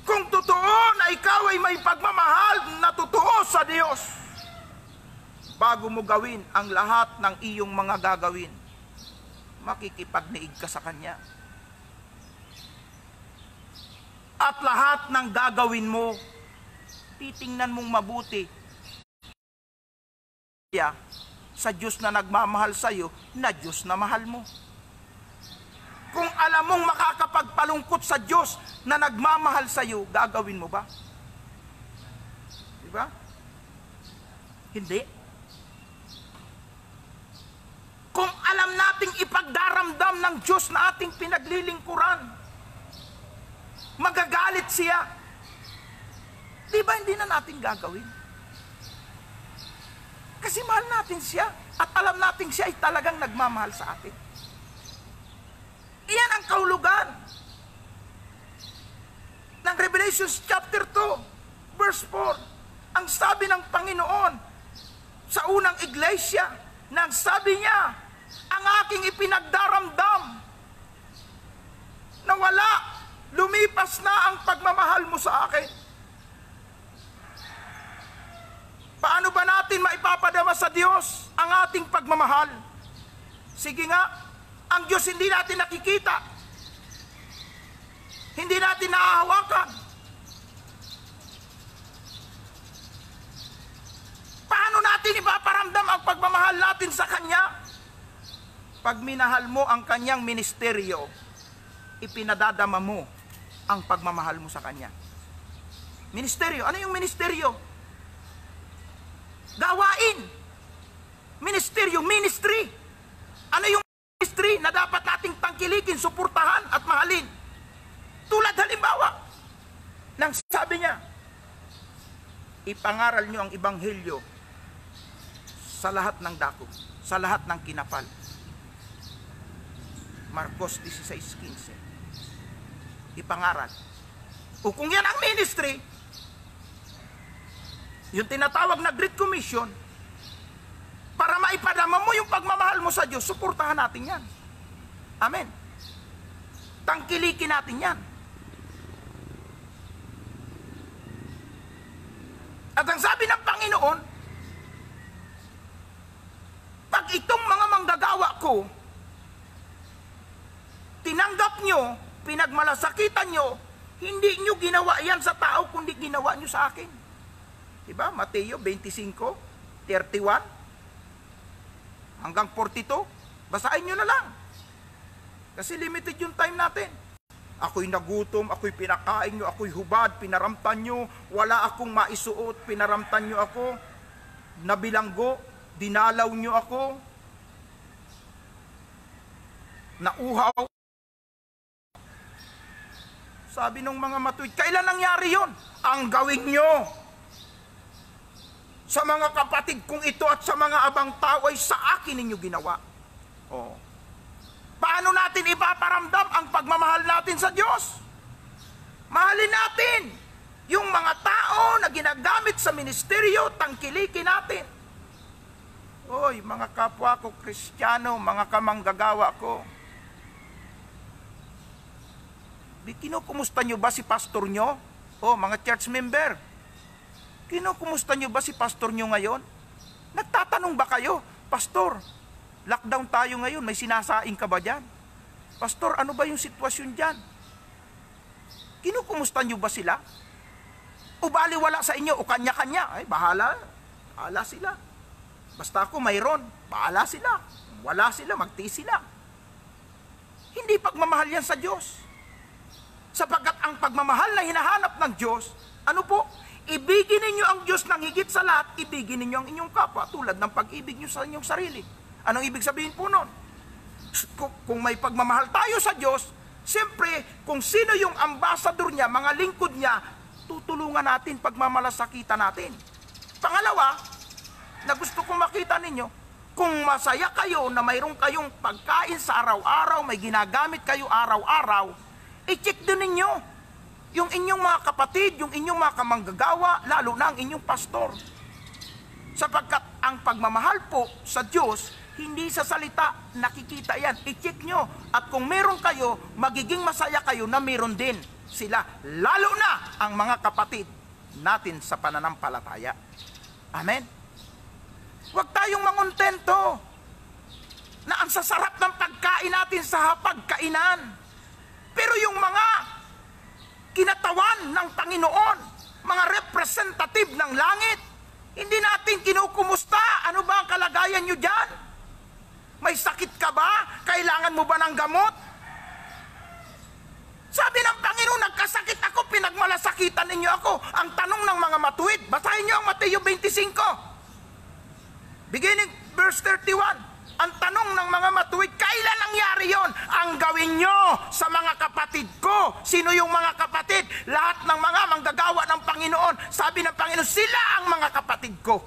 Kung totoo na ikaw ay may pagmamahal na totoo sa Diyos, bago mo gawin ang lahat ng iyong mga gagawin, makikipagniig ka sa Kanya. At lahat ng gagawin mo, titingnan mong mabuti sa Diyos na nagmamahal sa iyo, na Diyos na mahal mo. Kung alam mong makakapagpalungkot sa Diyos na nagmamahal sa iyo, gagawin mo ba? Diba? Hindi. Kung alam nating ipagdaramdam ng Diyos na ating pinaglilingkuran, magagalit siya, di ba hindi na natin gagawin? Kasi mahal natin siya at alam natin siya ay talagang nagmamahal sa atin. Iyan ang kahulugan ng Revelation chapter 2 verse 4. Ang sabi ng Panginoon sa unang iglesia, nang sabi niya, ang aking ipinagdaramdam na wala, lumipas na ang pagmamahal mo sa akin. Paano ba natin maipapadama sa Diyos ang ating pagmamahal? Sige nga, ang Diyos hindi natin nakikita. Hindi natin nahahawakan. Paano natin ipaparamdam ang pagmamahal natin sa Kanya? Pag minahal mo ang Kanyang ministeryo, ipinadadama mo ang pagmamahal mo sa Kanya. Ministeryo. Ano yung ministeryo? Gawain. Ministeryo, ministry. Ano yung ministry na dapat nating tangkilikin, suportahan at mahalin? Tulad halimbawa, nang sabi niya, ipangaral niyo ang Ebanghelyo sa lahat ng dako, sa lahat ng kinapal. Marcos 16:15. Ipangaral. O kung yan ang ministry, yung tinatawag na Great Commission, para maipadama mo yung pagmamahal mo sa Diyos, suportahan natin yan. Amen. Tangkilikin natin yan. At ang sabi ng Panginoon, pag itong mga manggagawa ko, tinanggap nyo, pinagmalasakitan nyo, hindi nyo ginawa yan sa tao, kundi ginawa nyo sa akin. Diba? Mateo 25:31 hanggang 42. Basahin nyo na lang. Kasi limited yung time natin. Ako'y nagutom, ako'y pinakain nyo, ako'y hubad, pinaramtan nyo, wala akong maisuot, pinaramtan nyo ako, nabilanggo, dinalaw nyo ako, nauhaw. Sabi ng mga matuwid, kailan nangyari yon? Ang gawin nyo sa mga kapatid kong ito at sa mga abang tao ay sa akin ninyo ginawa. Oh. Paano natin ipaparamdam ang pagmamahal natin sa Diyos? Mahalin natin yung mga tao na ginagamit sa ministeryo, tangkilikin natin. Oy, mga kapwa ko Kristiyano, mga kamanggagawa ko, kinukumusta nyo ba si pastor nyo? O mga church member, kinukumusta nyo ba si pastor nyo ngayon? Nagtatanong ba kayo, Pastor, lockdown tayo ngayon, may sinasaing ka ba dyan? Pastor, ano ba yung sitwasyon dyan? Kinukumusta nyo ba sila? O baliwala sa inyo, o kanya-kanya? Ay, bahala. Bahala sila. Basta ako mayroon, bahala sila. Wala sila, magtiis sila. Hindi pagmamahal yan sa Diyos. Sapagkat ang pagmamahal na hinahanap ng Diyos, ano po? Ibigin ninyo ang Diyos ng higit sa lahat, ibigin ninyo ang inyong kapwa, tulad ng pag-ibig nyo sa inyong sarili. Anong ibig sabihin po nun? Kung may pagmamahal tayo sa Diyos, siyempre, kung sino yung ambassador niya, mga lingkod niya, tutulungan natin, pagmamalasakitan natin. Pangalawa, na gusto kong makita ninyo, kung masaya kayo na mayroon kayong pagkain sa araw-araw, may ginagamit kayo araw-araw, i-check din ninyo yung inyong mga kapatid, yung inyong mga kamanggagawa, lalo na ang inyong pastor. Sapagkat ang pagmamahal po sa Diyos, hindi sa salita, nakikita yan. I-check nyo. At kung meron kayo, magiging masaya kayo na meron din sila. Lalo na ang mga kapatid natin sa pananampalataya. Amen? Huwag tayong mangontento na ang sasarap ng pagkain natin sa hapagkainan. Pero yung mga kinatawan ng Panginoon, mga representative ng langit, hindi natin kinukumusta. Ano ba ang kalagayan nyo dyan? May sakit ka ba? Kailangan mo ba ng gamot? Sabi ng Panginoon, nagkasakit ako, pinagmalasakitan ninyo ako. Ang tanong ng mga matuwid, basahin nyo ang Mateo 25. Beginning verse 31. Ang tanong ng mga matuwid, kailan nangyari yon? Ang gawin nyo sa mga kapatid ko. Sino yung mga kapatid? Lahat ng mga manggagawa ng Panginoon. Sabi ng Panginoon, sila ang mga kapatid ko.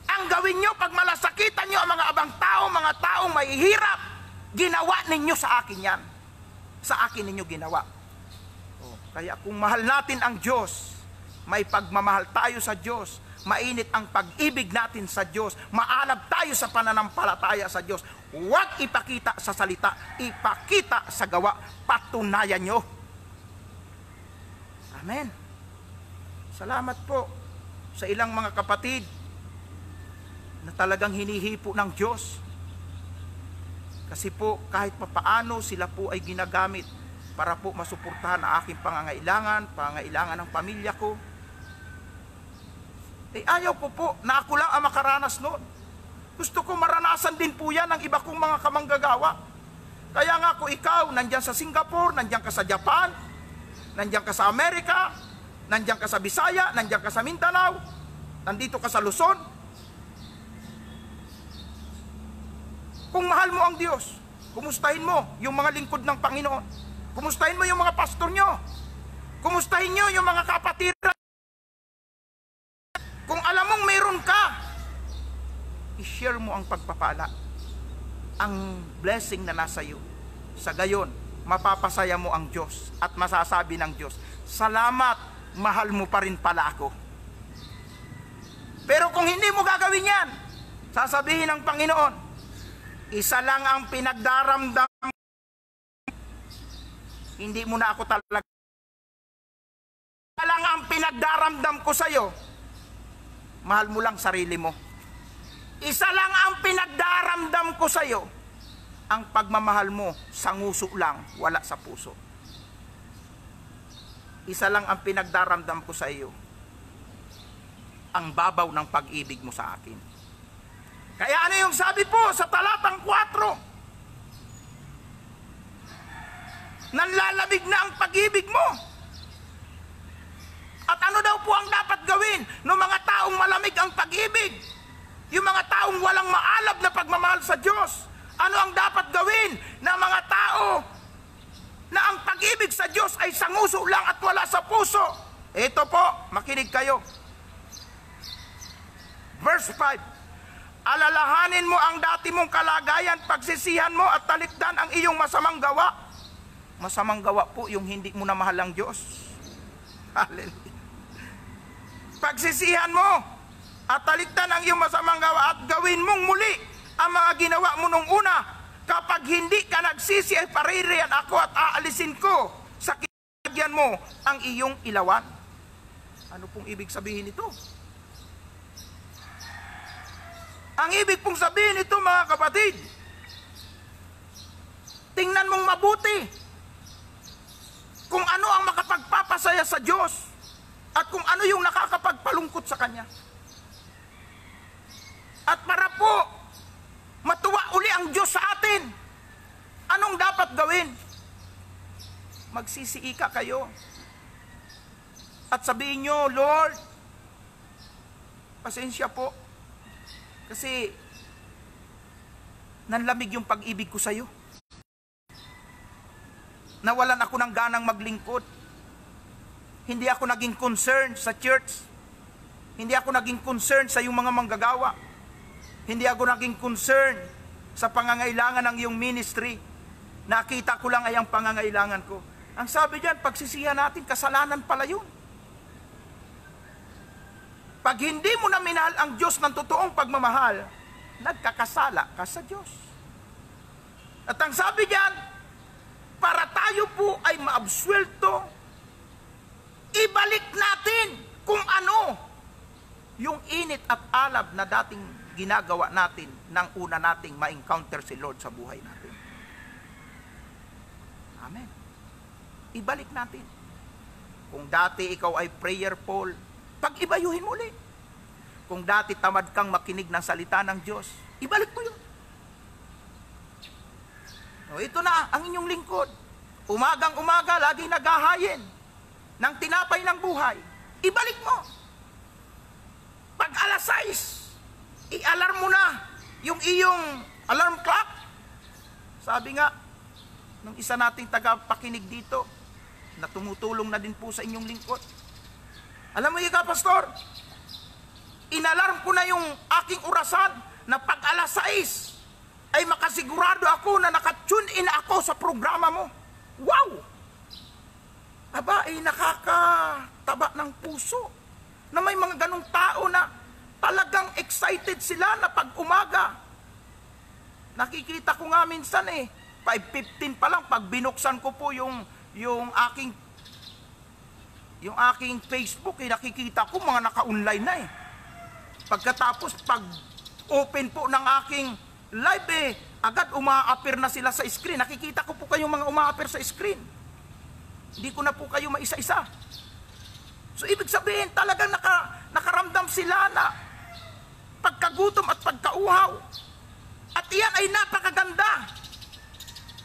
Ang gawin nyo pag malasakitan nyo ang mga abang tao, mga taong mahihirap, ginawa ninyo sa akin yan. Sa akin ninyo ginawa. Kaya kung mahal natin ang Diyos, may pagmamahal tayo sa Diyos, mainit ang pag-ibig natin sa Diyos, maalab tayo sa pananampalataya sa Diyos, huwag ipakita sa salita, ipakita sa gawa, patunayan nyo. Amen. Salamat po sa ilang mga kapatid na talagang hinihipo ng Diyos. Kasi po kahit papaano sila po ay ginagamit para po masuportahan ang aking pangangailangan ng pamilya ko. Ayaw ko po na ako lang ang makaranas noon. Gusto ko maranasan din po yan ng iba kong mga kamanggagawa. Kaya nga kung ikaw, nandyan sa Singapore, nandyan ka sa Japan, nandyan ka sa Amerika, nandyan ka sa Bisaya, nandyan ka sa Mindanao, nandito ka sa Luzon. Kung mahal mo ang Diyos, kumustahin mo yung mga lingkod ng Panginoon. Kumustahin mo yung mga pastor nyo. Kumustahin nyo yung mga kapatiran. Kung alam mong mayroon ka, i-share mo ang pagpapala, ang blessing na nasa iyo. Sa gayon, mapapasaya mo ang Diyos at masasabi ng Diyos, salamat, mahal mo pa rin pala ako. Pero kung hindi mo gagawin yan, sasabihin ng Panginoon, isa lang ang pinagdaramdam, hindi mo na ako talaga. Isa lang ang pinagdaramdam ko sa iyo, mahal mo lang sarili mo. Isa lang ang pinagdaramdam ko sa iyo, ang pagmamahal mo sa nguso lang, wala sa puso. Isa lang ang pinagdaramdam ko sa iyo, ang babaw ng pag-ibig mo sa akin. Kaya ano yung sabi po sa talatang 4? Nanlalamig na ang pag-ibig mo. At ano daw po ang dapat gawin ng mga taong malamig ang pag-ibig? Yung mga taong walang maalab na pagmamahal sa Diyos. Ano ang dapat gawin ng mga tao na ang pag-ibig sa Diyos ay sanguso lang at wala sa puso? Ito po, makinig kayo. Verse 5. Alalahanin mo ang dati mong kalagayan, pagsisihan mo at talikdan ang iyong masamang gawa. Masamang gawa po yung hindi mo na mahal ang Diyos. Hallelujah. Pagsisihan mo at talikdan ang iyong masamang gawa at gawin mong muli ang mga ginawa mo nung una. Kapag hindi ka nagsisi ay paririyan ako at aalisin ko sa kinagyan mo ang iyong ilawan. Ano pong ibig sabihin nito? Ang ibig pong sabihin nito, mga kapatid, tingnan mong mabuti. kung ano ang makapagpapasaya sa Diyos at kung ano yung nakakapagpalungkot sa Kanya. At para po matuwa uli ang Diyos sa atin, anong dapat gawin? Magsisiika kayo at sabihin nyo, Lord, pasensya po kasi nanlamig yung pag-ibig ko sa iyo. Nawalan ako ng ganang maglingkod. Hindi ako naging concerned sa church. Hindi ako naging concerned sa iyong mga manggagawa. Hindi ako naging concerned sa pangangailangan ng iyong ministry. Nakita ko lang ay ang pangangailangan ko. Ang sabi diyan, pagsisihan natin, kasalanan pala yun. Pag hindi mo na minahal ang Diyos ng totoong pagmamahal, nagkakasala ka sa Diyos. At ang sabi diyan, para tayo po ay maabsuelto, ibalik natin kung ano yung init at alab na dating ginagawa natin nang una nating ma-encounter si Lord sa buhay natin. Amen. Ibalik natin. Kung dati ikaw ay prayerful, pag-ibayuhin mo ulit. Kung dati tamad kang makinig ng salita ng Diyos, ibalik mo yun. O, ito na ang inyong lingkod. Umagang-umaga, laging naghahayin ng tinapay ng buhay. Ibalik mo. Pag alas 6, i-alarm mo na yung iyong alarm clock. Sabi nga, ng isa nating tagapakinig dito, na tumutulong na din po sa inyong lingkod. Alam mo ika, Pastor, inalarm ko na yung aking orasan na pag alas 6 ay makasigurado ako na nakatune in ako sa programa mo. Wow! Aba, ay nakakataba ng puso na may mga ganong tao na talagang excited sila na pag umaga. Nakikita ko nga minsan 5:15 pa lang pag binuksan ko po yung aking Facebook, nakikita ko mga naka-online na Pagkatapos pag open po ng aking live agad uma-appear na sila sa screen. Nakikita ko po kayong mga uma-appear sa screen. Hindi ko na po kayo maisa-isa. So ibig sabihin talagang nakaramdam sila na pagkagutom at pagkauhaw. At iyan ay napakaganda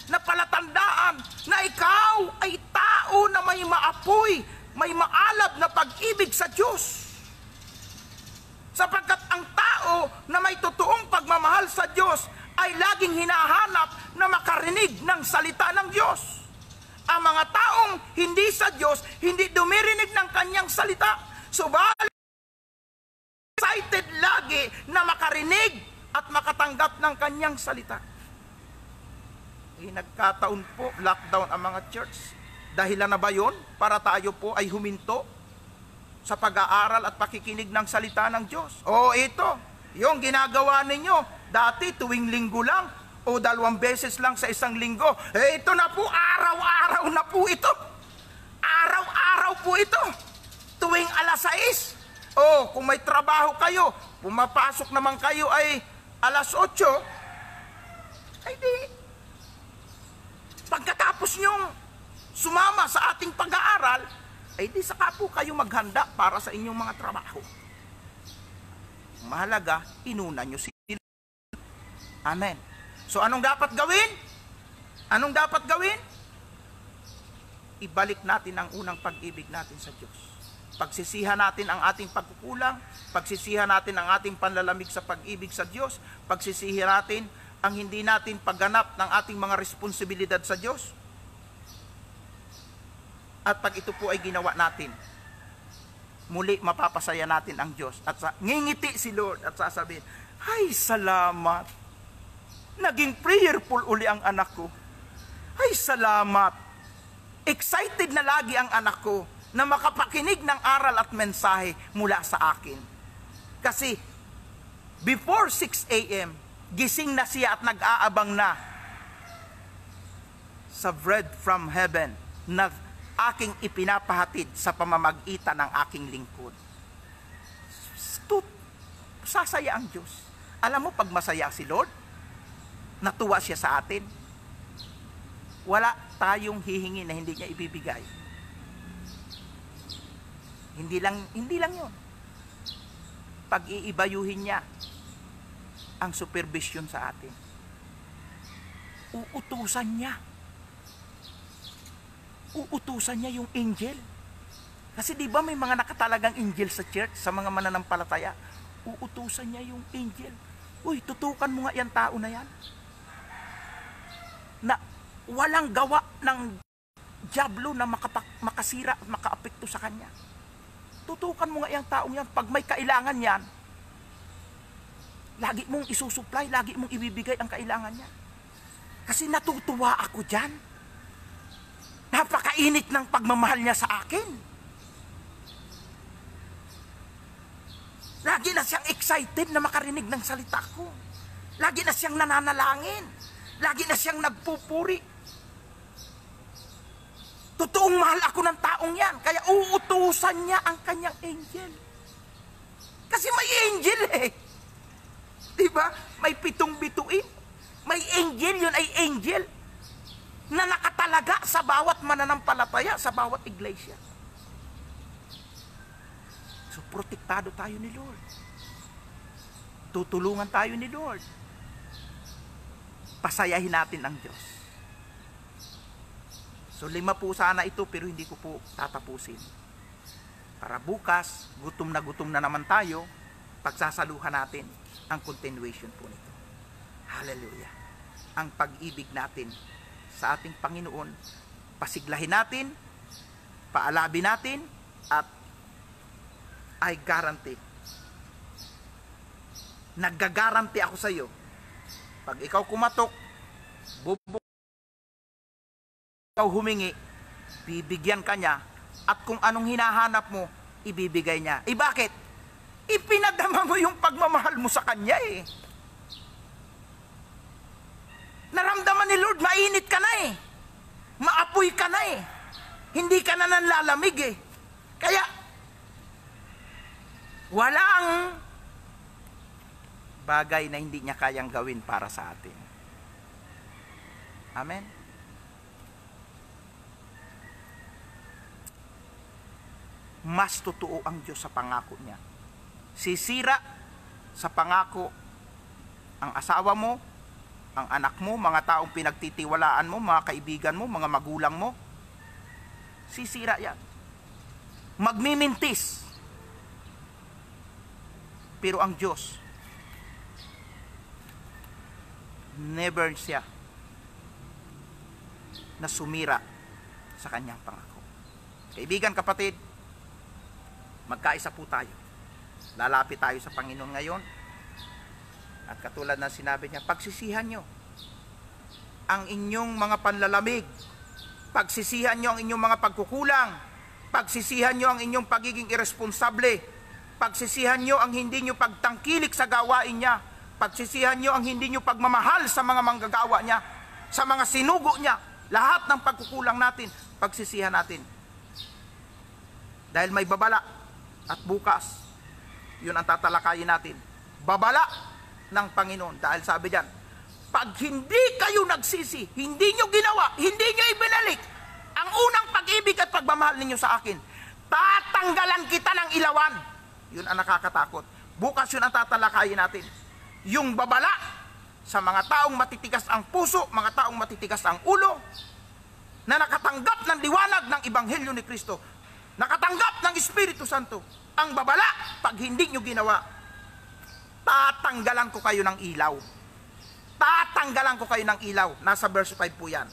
na palatandaan na ikaw ay tao na may maapoy, may maalab na pag-ibig sa Diyos. Sapagkat ang tao na may totoong pagmamahal sa Diyos ay laging hinahanap na makarinig ng salita ng Diyos. Ang mga taong hindi sa Diyos, hindi dumirinig ng kanyang salita. Subalit, excited lagi na makarinig at makatanggap ng kanyang salita. Nagkataon po, lockdown ang mga church. Dahilan na ba yun para tayo po ay huminto sa pag-aaral at pakikinig ng salita ng Diyos? O ito, yung ginagawa ninyo, dati tuwing linggo lang o 2 beses lang sa isang linggo. Ito na po, araw-araw na po ito. Araw-araw po ito. Tuwing alas 6. O, kung may trabaho kayo, pumapasok naman kayo ay alas 8, ay di, pagkatapos nyong sumama sa ating pag-aaral, ay di saka po kayo maghanda para sa inyong mga trabaho. Mahalaga, inuna nyo sila. Amen. So anong dapat gawin? Anong dapat gawin? Ibalik natin ang unang pag-ibig natin sa Diyos. Pagsisihan natin ang ating pagkukulang, pagsisihan natin ang ating panlalamig sa pag-ibig sa Diyos, pagsisihan natin ang hindi natin pagganap ng ating mga responsibilidad sa Diyos. At pag ito po ay ginawa natin, muli mapapasaya natin ang Diyos. At ngingiti si Lord at sasabihin, ay salamat, naging prayerful uli ang anak ko. Ay salamat, excited na lagi ang anak ko na makapakinig ng aral at mensahe mula sa akin. Kasi before 6 a.m., gising na siya at nag-aabang na sa bread from heaven na aking ipinapahatid sa pamamagitan ng aking lingkod. Sasaya ang Diyos. Alam mo, pag masaya si Lord, natuwa siya sa atin. wala tayong hihingi na hindi niya ibibigay. Hindi lang yun. Pag-iibayuhin niya ang supervision sa atin. Uutusan niya. Uutusan niya yung angel. Kasi di ba may mga nakatalagang angel sa church, sa mga mananampalataya? Uutusan niya yung angel. Uy, tutukan mo nga yan tao na yan. Na walang gawa ng diablo na makasira at makaapekto sa kanya. Tutukan mo nga yung taong yan. Pag may kailangan yan, lagi mong isusupply, lagi mong ibibigay ang kailangan niya. Kasi natutuwa ako dyan. Napakainit ng pagmamahal niya sa akin. Lagi na siyang excited na makarinig ng salita ko. Lagi na siyang nananalangin. Lagi na siyang nagpupuri. Totoong mahal ako ng taong yan. Kaya uutusan niya ang kanyang angel. Kasi may angel eh. Diba? May 7 bituin. May angel, yun ay angel. Na nakatalaga sa bawat mananampalataya, sa bawat iglesia. So, protektado tayo ni Lord. Tutulungan tayo ni Lord. Pasayahin natin ang Diyos. So, 5 po sana ito, pero hindi ko po tatapusin. Para bukas, gutom na naman tayo, pagsasaluhan natin ang continuation po nito. Hallelujah. Ang pag-ibig natin sa ating Panginoon, pasiglahin natin, paalabi natin, at I guarantee, naggagaranti ako sa iyo, pag ikaw kumatok, ikaw humingi, bibigyan ka niya, at kung anong hinahanap mo, ibibigay niya. Bakit? Ipinadama mo yung pagmamahal mo sa kanya eh. Naramdaman ni Lord, mainit ka na eh. Maapoy ka na eh. Hindi ka na nanlalamig eh. Kaya, walang bagay na hindi niya kayang gawin para sa atin. Amen? Mas totoo ang Diyos sa pangako niya. Sisira sa pangako ang asawa mo, ang anak mo, mga taong pinagtitiwalaan mo, mga kaibigan mo, mga magulang mo. Sisira yan. Magmimintis. Pero ang Diyos, never siya na sumira sa kanyang pangako. Kaibigan, kapatid, magkaisa po tayo. Lalapit tayo sa Panginoon ngayon. At katulad na sinabi niya, pagsisihan nyo ang inyong mga panlalamig. Pagsisihan nyo ang inyong mga pagkukulang. Pagsisihan nyo ang inyong pagiging irresponsable. Pagsisihan nyo ang hindi nyo pagtangkilik sa gawain niya. Pagsisihan nyo ang hindi nyo pagmamahal sa mga manggagawa niya, sa mga sinugo niya. Lahat ng pagkukulang natin, pagsisihan natin. Dahil may babala. At bukas, yun ang tatalakayin natin. Babala ng Panginoon. Dahil sabi diyan, pag hindi kayo nagsisi, hindi nyo ginawa, hindi nyo ibinalik ang unang pag-ibig at pagmamahal ninyo sa akin, tatanggalan kita ng ilawan. Yun ang nakakatakot. Bukas yun ang tatalakayin natin. Yung babala sa mga taong matitigas ang puso, mga taong matitigas ang ulo, na nakatanggap ng liwanag ng Ebanghelyo ni Kristo, nakatanggap ng Espiritu Santo. Ang babala, pag hindi nyo ginawa, tatanggalan ko kayo ng ilaw. Tatanggalan ko kayo ng ilaw. Nasa verse 5 po yan.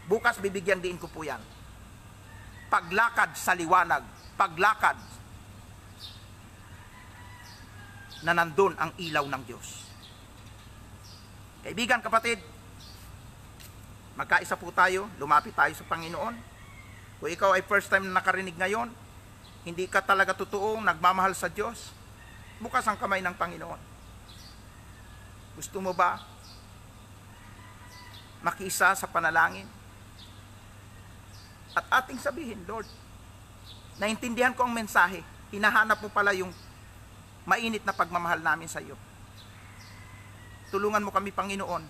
Bukas bibigyan din ko po yan. Paglakad sa liwanag, paglakad na nandun ang ilaw ng Diyos. Kaibigan, kapatid, magkaisa po tayo, lumapit tayo sa Panginoon. Kung ikaw ay first time na nakarinig ngayon, hindi ka talaga totoong nagmamahal sa Diyos, bukas ang kamay ng Panginoon. Gusto mo ba makiisa sa panalangin? At ating sabihin, Lord, naintindihan ko ang mensahe, hinahanap mo pala yung mainit na pagmamahal namin sa iyo. Tulungan mo kami, Panginoon,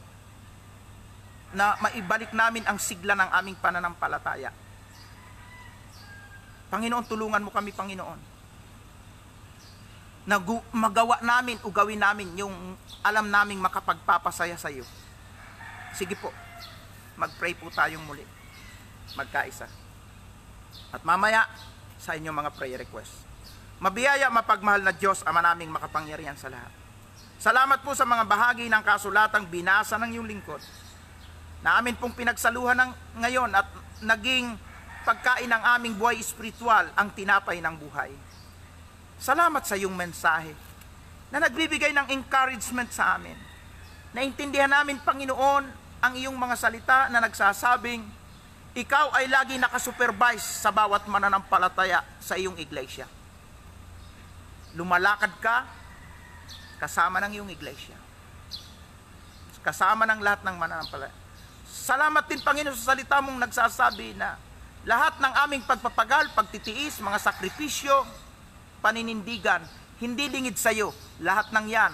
na maibalik namin ang sigla ng aming pananampalataya. Panginoon, tulungan mo kami, Panginoon, na magawa namin o gawin namin yung alam naming makapagpapasaya sa iyo. Sige po, mag-pray po tayong muli, magkaisa. At mamaya, sa inyong mga prayer request. Mabiyaya, mapagmahal na Diyos, Ama naming makapangyarihan sa lahat. Salamat po sa mga bahagi ng kasulatang binasa ng iyong lingkod, na amin pong pinagsaluhan ngayon at naging pagkain ng aming buhay espiritual ang tinapay ng buhay. Salamat sa iyong mensahe na nagbibigay ng encouragement sa amin. Naintindihan namin, Panginoon, ang iyong mga salita na nagsasabing, ikaw ay lagi nakasupervise sa bawat mananampalataya sa iyong iglesia. Lumalakad ka kasama ng iyong iglesia, kasama ng lahat ng mananampalataya. Salamat din, Panginoon, sa salita mong nagsasabi na lahat ng aming pagpapagal, pagtitiis, mga sakripisyo, paninindigan, hindi lingid sa iyo. Lahat ng yan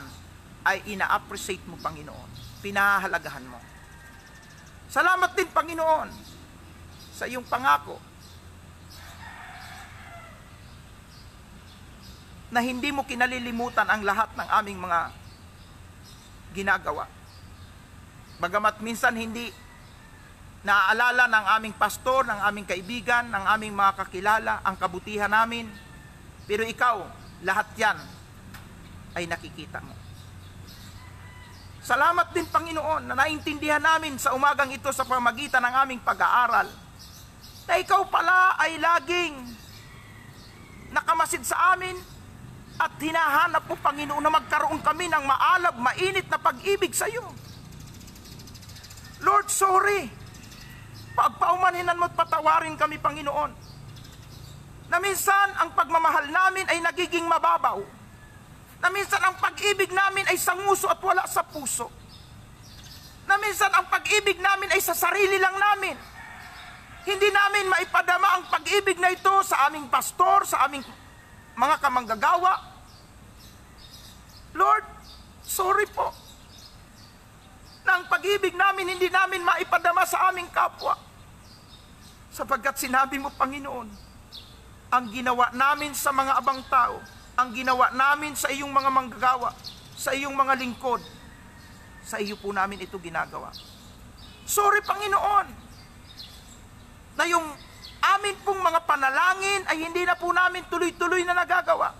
ay ina-appreciate mo, Panginoon. Pinahahalagahan mo. Salamat din, Panginoon, sa iyong pangako na hindi mo kinalilimutan ang lahat ng aming mga ginagawa. Bagamat minsan hindi naaalala ng aming pastor, ng aming kaibigan, ng aming mga kakilala, ang kabutihan namin, pero ikaw, lahat yan ay nakikita mo. Salamat din, Panginoon, na naintindihan namin sa umagang ito sa pamagitan ng aming pag-aaral, na ikaw pala ay laging nakamasid sa amin at hinahanap mo, Panginoon, na magkaroon kami ng maalab, mainit na pag-ibig sa iyo. Lord, sorry. Pagpaumanhinan mo at patawarin kami, Panginoon, na minsan ang pagmamahal namin ay nagiging mababaw, na minsan ang pag-ibig namin ay sanguso at wala sa puso, na minsan ang pag-ibig namin ay sa sarili lang namin. Hindi namin maipadama ang pag-ibig na ito sa aming pastor, sa aming mga kamanggagawa. Lord, sorry po na ang pag-ibig namin hindi namin maipadama sa aming kapwa, sapagkat sinabi mo, Panginoon, ang ginawa namin sa mga abang tao, ang ginawa namin sa iyong mga manggagawa, sa iyong mga lingkod, sa iyo po namin ito ginagawa. Sorry, Panginoon, na yung amin pong mga panalangin ay hindi na po namin tuloy-tuloy na nagagawa.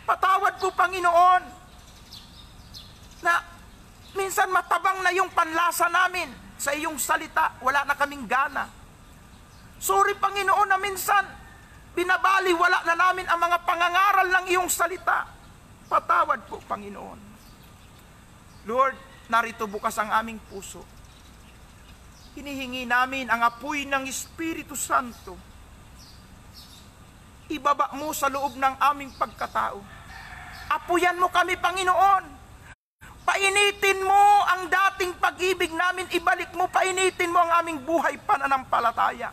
Patawad po, Panginoon, na minsan matabang na yung panlasa namin sa iyong salita, wala na kaming gana. Sorry, Panginoon, na minsan binabali, wala na namin ang mga pangangaral ng iyong salita. Patawad po, Panginoon. Lord, narito bukas ang aming puso. Hinihingi namin ang apoy ng Espiritu Santo. Ibaba mo sa loob ng aming pagkatao. Apuyan mo kami, Panginoon. Painitin mo ang dating pag-ibig namin. Ibalik mo, painitin mo ang aming buhay pananampalataya.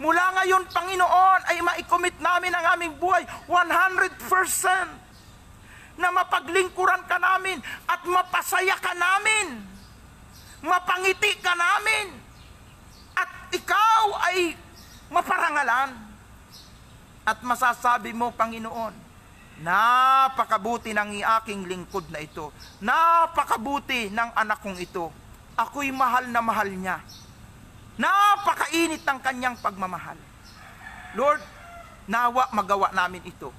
Mula ngayon, Panginoon, ay maikomit namin ang aming buhay 100% na mapaglingkuran ka namin at mapasaya ka namin. Mapangiti ka namin, at ikaw ay maparangalan. At masasabi mo, Panginoon, napakabuti ng aking lingkod na ito, napakabuti ng anak kong ito, ako'y mahal na mahal niya, napakainit ng kanyang pagmamahal. Lord, nawa magawa namin ito,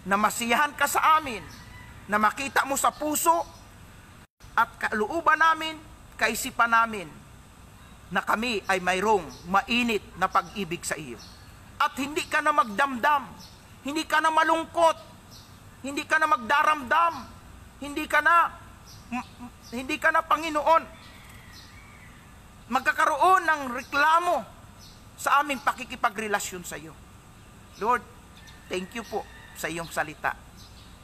na masiyahan ka sa amin, na makita mo sa puso at kalooban namin, kaisipan namin, na kami ay mayroong mainit na pag-ibig sa iyo. At hindi ka na magdamdam, hindi ka na malungkot, hindi ka na magdaramdam, hindi ka na, Panginoon, magkakaroon ng reklamo sa aming pakikipagrelasyon sa iyo. Lord, thank you po sa iyong salita.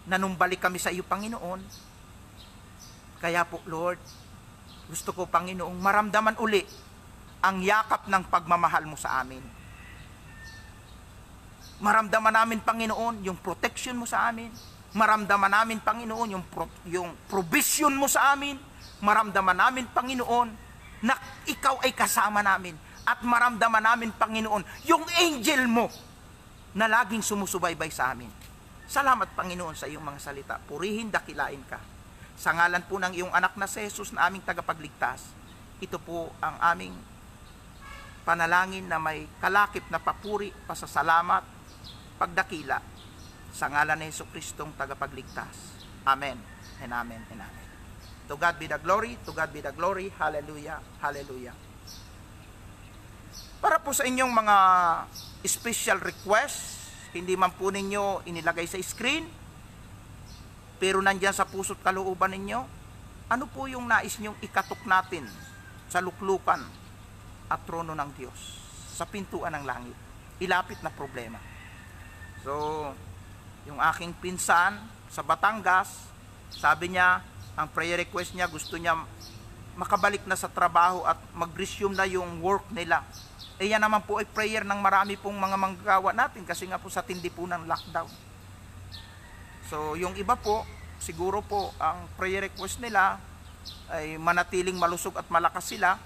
Nanumbalik kami sa iyo, Panginoon. Kaya po, Lord, gusto ko, Panginoong, maramdaman uli ang yakap ng pagmamahal mo sa amin. Maramdaman namin, Panginoon, yung protection mo sa amin. Maramdaman namin, Panginoon, yung provision mo sa amin. maramdaman namin, Panginoon, na ikaw ay kasama namin. At maramdaman namin, Panginoon, yung angel mo na laging sumusubaybay sa amin. Salamat, Panginoon, sa iyong mga salita. Purihin, dakilain ka. Sa ngalan po ng iyong anak na si Jesus na aming tagapagligtas, ito po ang aming panalangin na may kalakip na papuri, pasasalamat, pagdakila. Sa ngalan ni Jesucristong tagapagligtas. Amen and amen and amen. To God be the glory, to God be the glory. Hallelujah, hallelujah. Para po sa inyong mga special request, hindi man po ninyo inilagay sa screen, pero nandyan sa puso't kalooban ninyo, ano po yung nais nyong ikatok natin sa luklukan at trono ng Diyos, sa pintuan ng langit? Ilapit na problema. So, yung aking pinsan sa Batangas, sabi niya, ang prayer request niya, gusto niya makabalik na sa trabaho at mag-resume na yung work nila. Eh yan naman po ay prayer ng marami pong mga manggagawa natin kasi nga po sa tindi po ng lockdown. So yung iba po, siguro po ang prayer request nila ay manatiling malusog at malakas sila.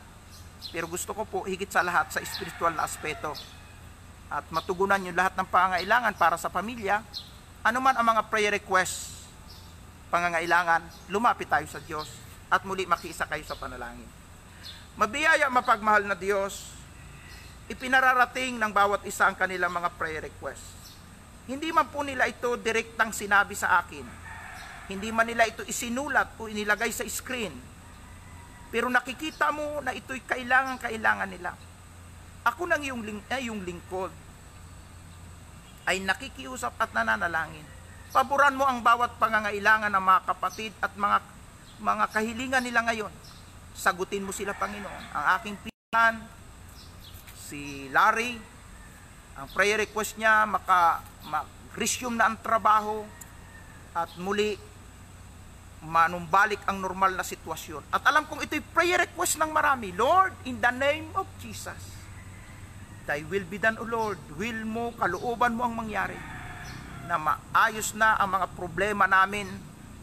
Pero gusto ko po higit sa lahat sa spiritual na aspeto. At matugunan yung lahat ng pangangailangan para sa pamilya. Ano man ang mga prayer request, pangangailangan, lumapit tayo sa Diyos at muli makiisa kayo sa panalangin. Mabiyaya, mapagmahal na Diyos, ipinararating ng bawat isa ang kanilang mga prayer request. Hindi man po nila ito direktang sinabi sa akin. Hindi man nila ito isinulat o inilagay sa screen. Pero nakikita mo na ito'y kailangan nila. Ako nang iyong lingkod ay nakikiusap at nananalangin. Paboran mo ang bawat pangangailangan ng mga kapatid at mga kahilingan nila ngayon. Sagutin mo sila, Panginoon. Ang aking pinsan, si Larry, ang prayer request niya, mag-resume na ang trabaho at muli manumbalik ang normal na sitwasyon. At alam kong ito'y prayer request ng marami. Lord, in the name of Jesus, Thy will be done, O Lord. Will mo, kalooban mo ang mangyari na maayos na ang mga problema namin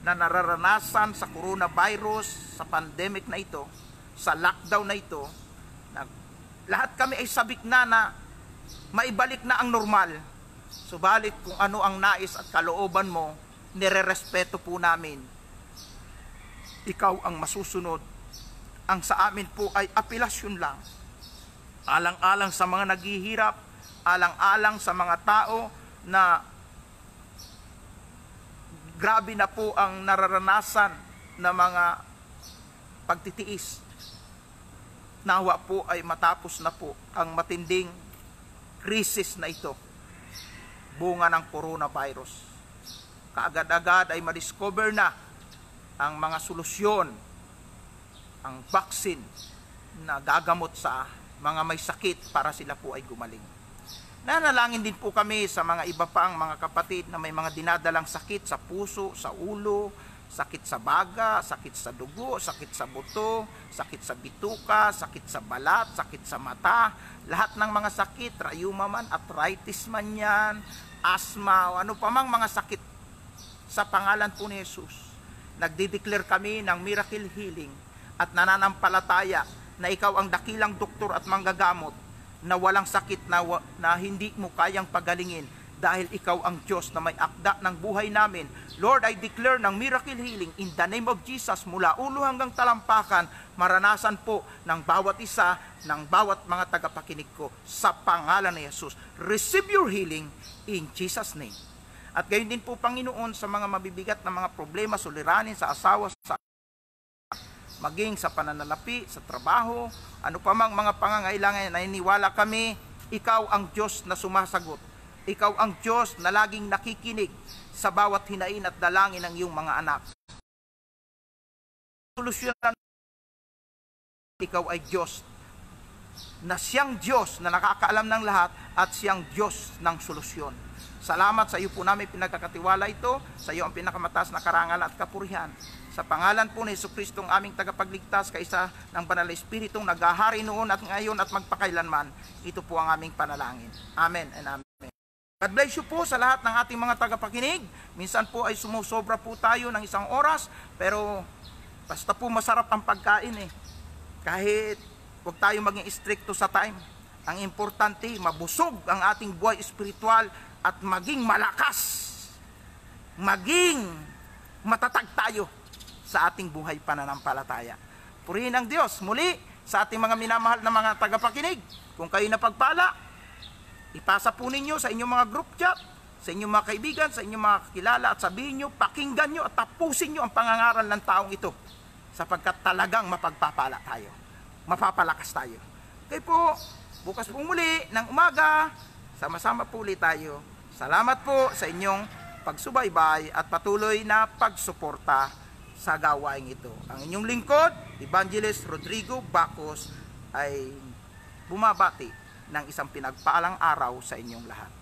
na nararanasan sa coronavirus, sa pandemic na ito, sa lockdown na ito, na lahat kami ay sabik na maibalik na ang normal. Subalit kung ano ang nais at kalooban mo, nirerespeto po namin. Ikaw ang masusunod. Ang sa amin po ay apelasyon lang. Alang-alang sa mga naghihirap, alang-alang sa mga tao na grabe na po ang nararanasan na mga pagtitiis. Nawa po ay matapos na po ang matinding krisis na ito, bunga ng coronavirus. Kaagad-agad ay madiscover na ang mga solusyon, ang vaccine na gagamot sa mga may sakit para sila po ay gumaling. Nanalangin din po kami sa mga iba pang mga kapatid na may mga dinadalang sakit sa puso, sa ulo, sakit sa baga, sakit sa dugo, sakit sa buto, sakit sa bituka, sakit sa balat, sakit sa mata. Lahat ng mga sakit, rayuma man, arthritis man yan, asthma, o ano pa mang mga sakit, sa pangalan po ni Jesus, nagdideclare kami ng miracle healing at nananampalataya na ikaw ang dakilang doktor at manggagamot na walang sakit na hindi mo kayang pagalingin dahil ikaw ang Diyos na may akda ng buhay namin. Lord, I declare ng miracle healing in the name of Jesus mula ulo hanggang talampakan, maranasan po ng bawat isa, ng bawat mga tagapakinig ko sa pangalan ni Jesus. Receive your healing in Jesus' name. At gayon din po, Panginoon, sa mga mabibigat na mga problema, suliranin sa asawa, sa maging sa pananalapi, sa trabaho, ano pa mang mga pangangailangan, naniniwala kami, ikaw ang Diyos na sumasagot. Ikaw ang Diyos na laging nakikinig sa bawat hinain at dalangin ng iyong mga anak. Solusyonan, ikaw ay Diyos na siyang Diyos na nakakaalam ng lahat at siyang Diyos ng solusyon. Salamat sa iyo po namin pinagkakatiwala ito, sa iyo ang pinakamataas na karangalan at kapurihan. Sa pangalan po ni Jesucristo ang aming tagapagligtas, kaisa ng Banal na Espiritong naghahari noon at ngayon at magpakailanman, ito po ang aming panalangin. Amen and amen. God bless you po sa lahat ng ating mga tagapakinig. Minsan po ay sumusobra po tayo ng 1 oras, pero Basta po masarap ang pagkain eh. Kahit huwag tayo maging stricto sa time. Ang importante, mabusog ang ating buhay espiritual at maging malakas. Maging matatag tayo sa ating buhay pananampalataya. Purihin ang Diyos. Muli, sa ating mga minamahal na mga tagapakinig, kung kayo napagpala, ipasa po ninyo sa inyong mga group chat, sa inyong mga kaibigan, sa inyong mga kakilala, at sabihin nyo, pakinggan nyo at tapusin nyo ang pangangaral ng taong ito, sapagkat talagang mapagpapala tayo, mapapalakas tayo. Kaya po, bukas po muli ng umaga, sama-sama po ulit tayo. Salamat po sa inyong pagsubaybay at patuloy na pagsuporta sa gawain ito. Ang inyong lingkod, Evangelist Rodrigo Bacos, ay bumabati ng isang pinagpaalang araw sa inyong lahat.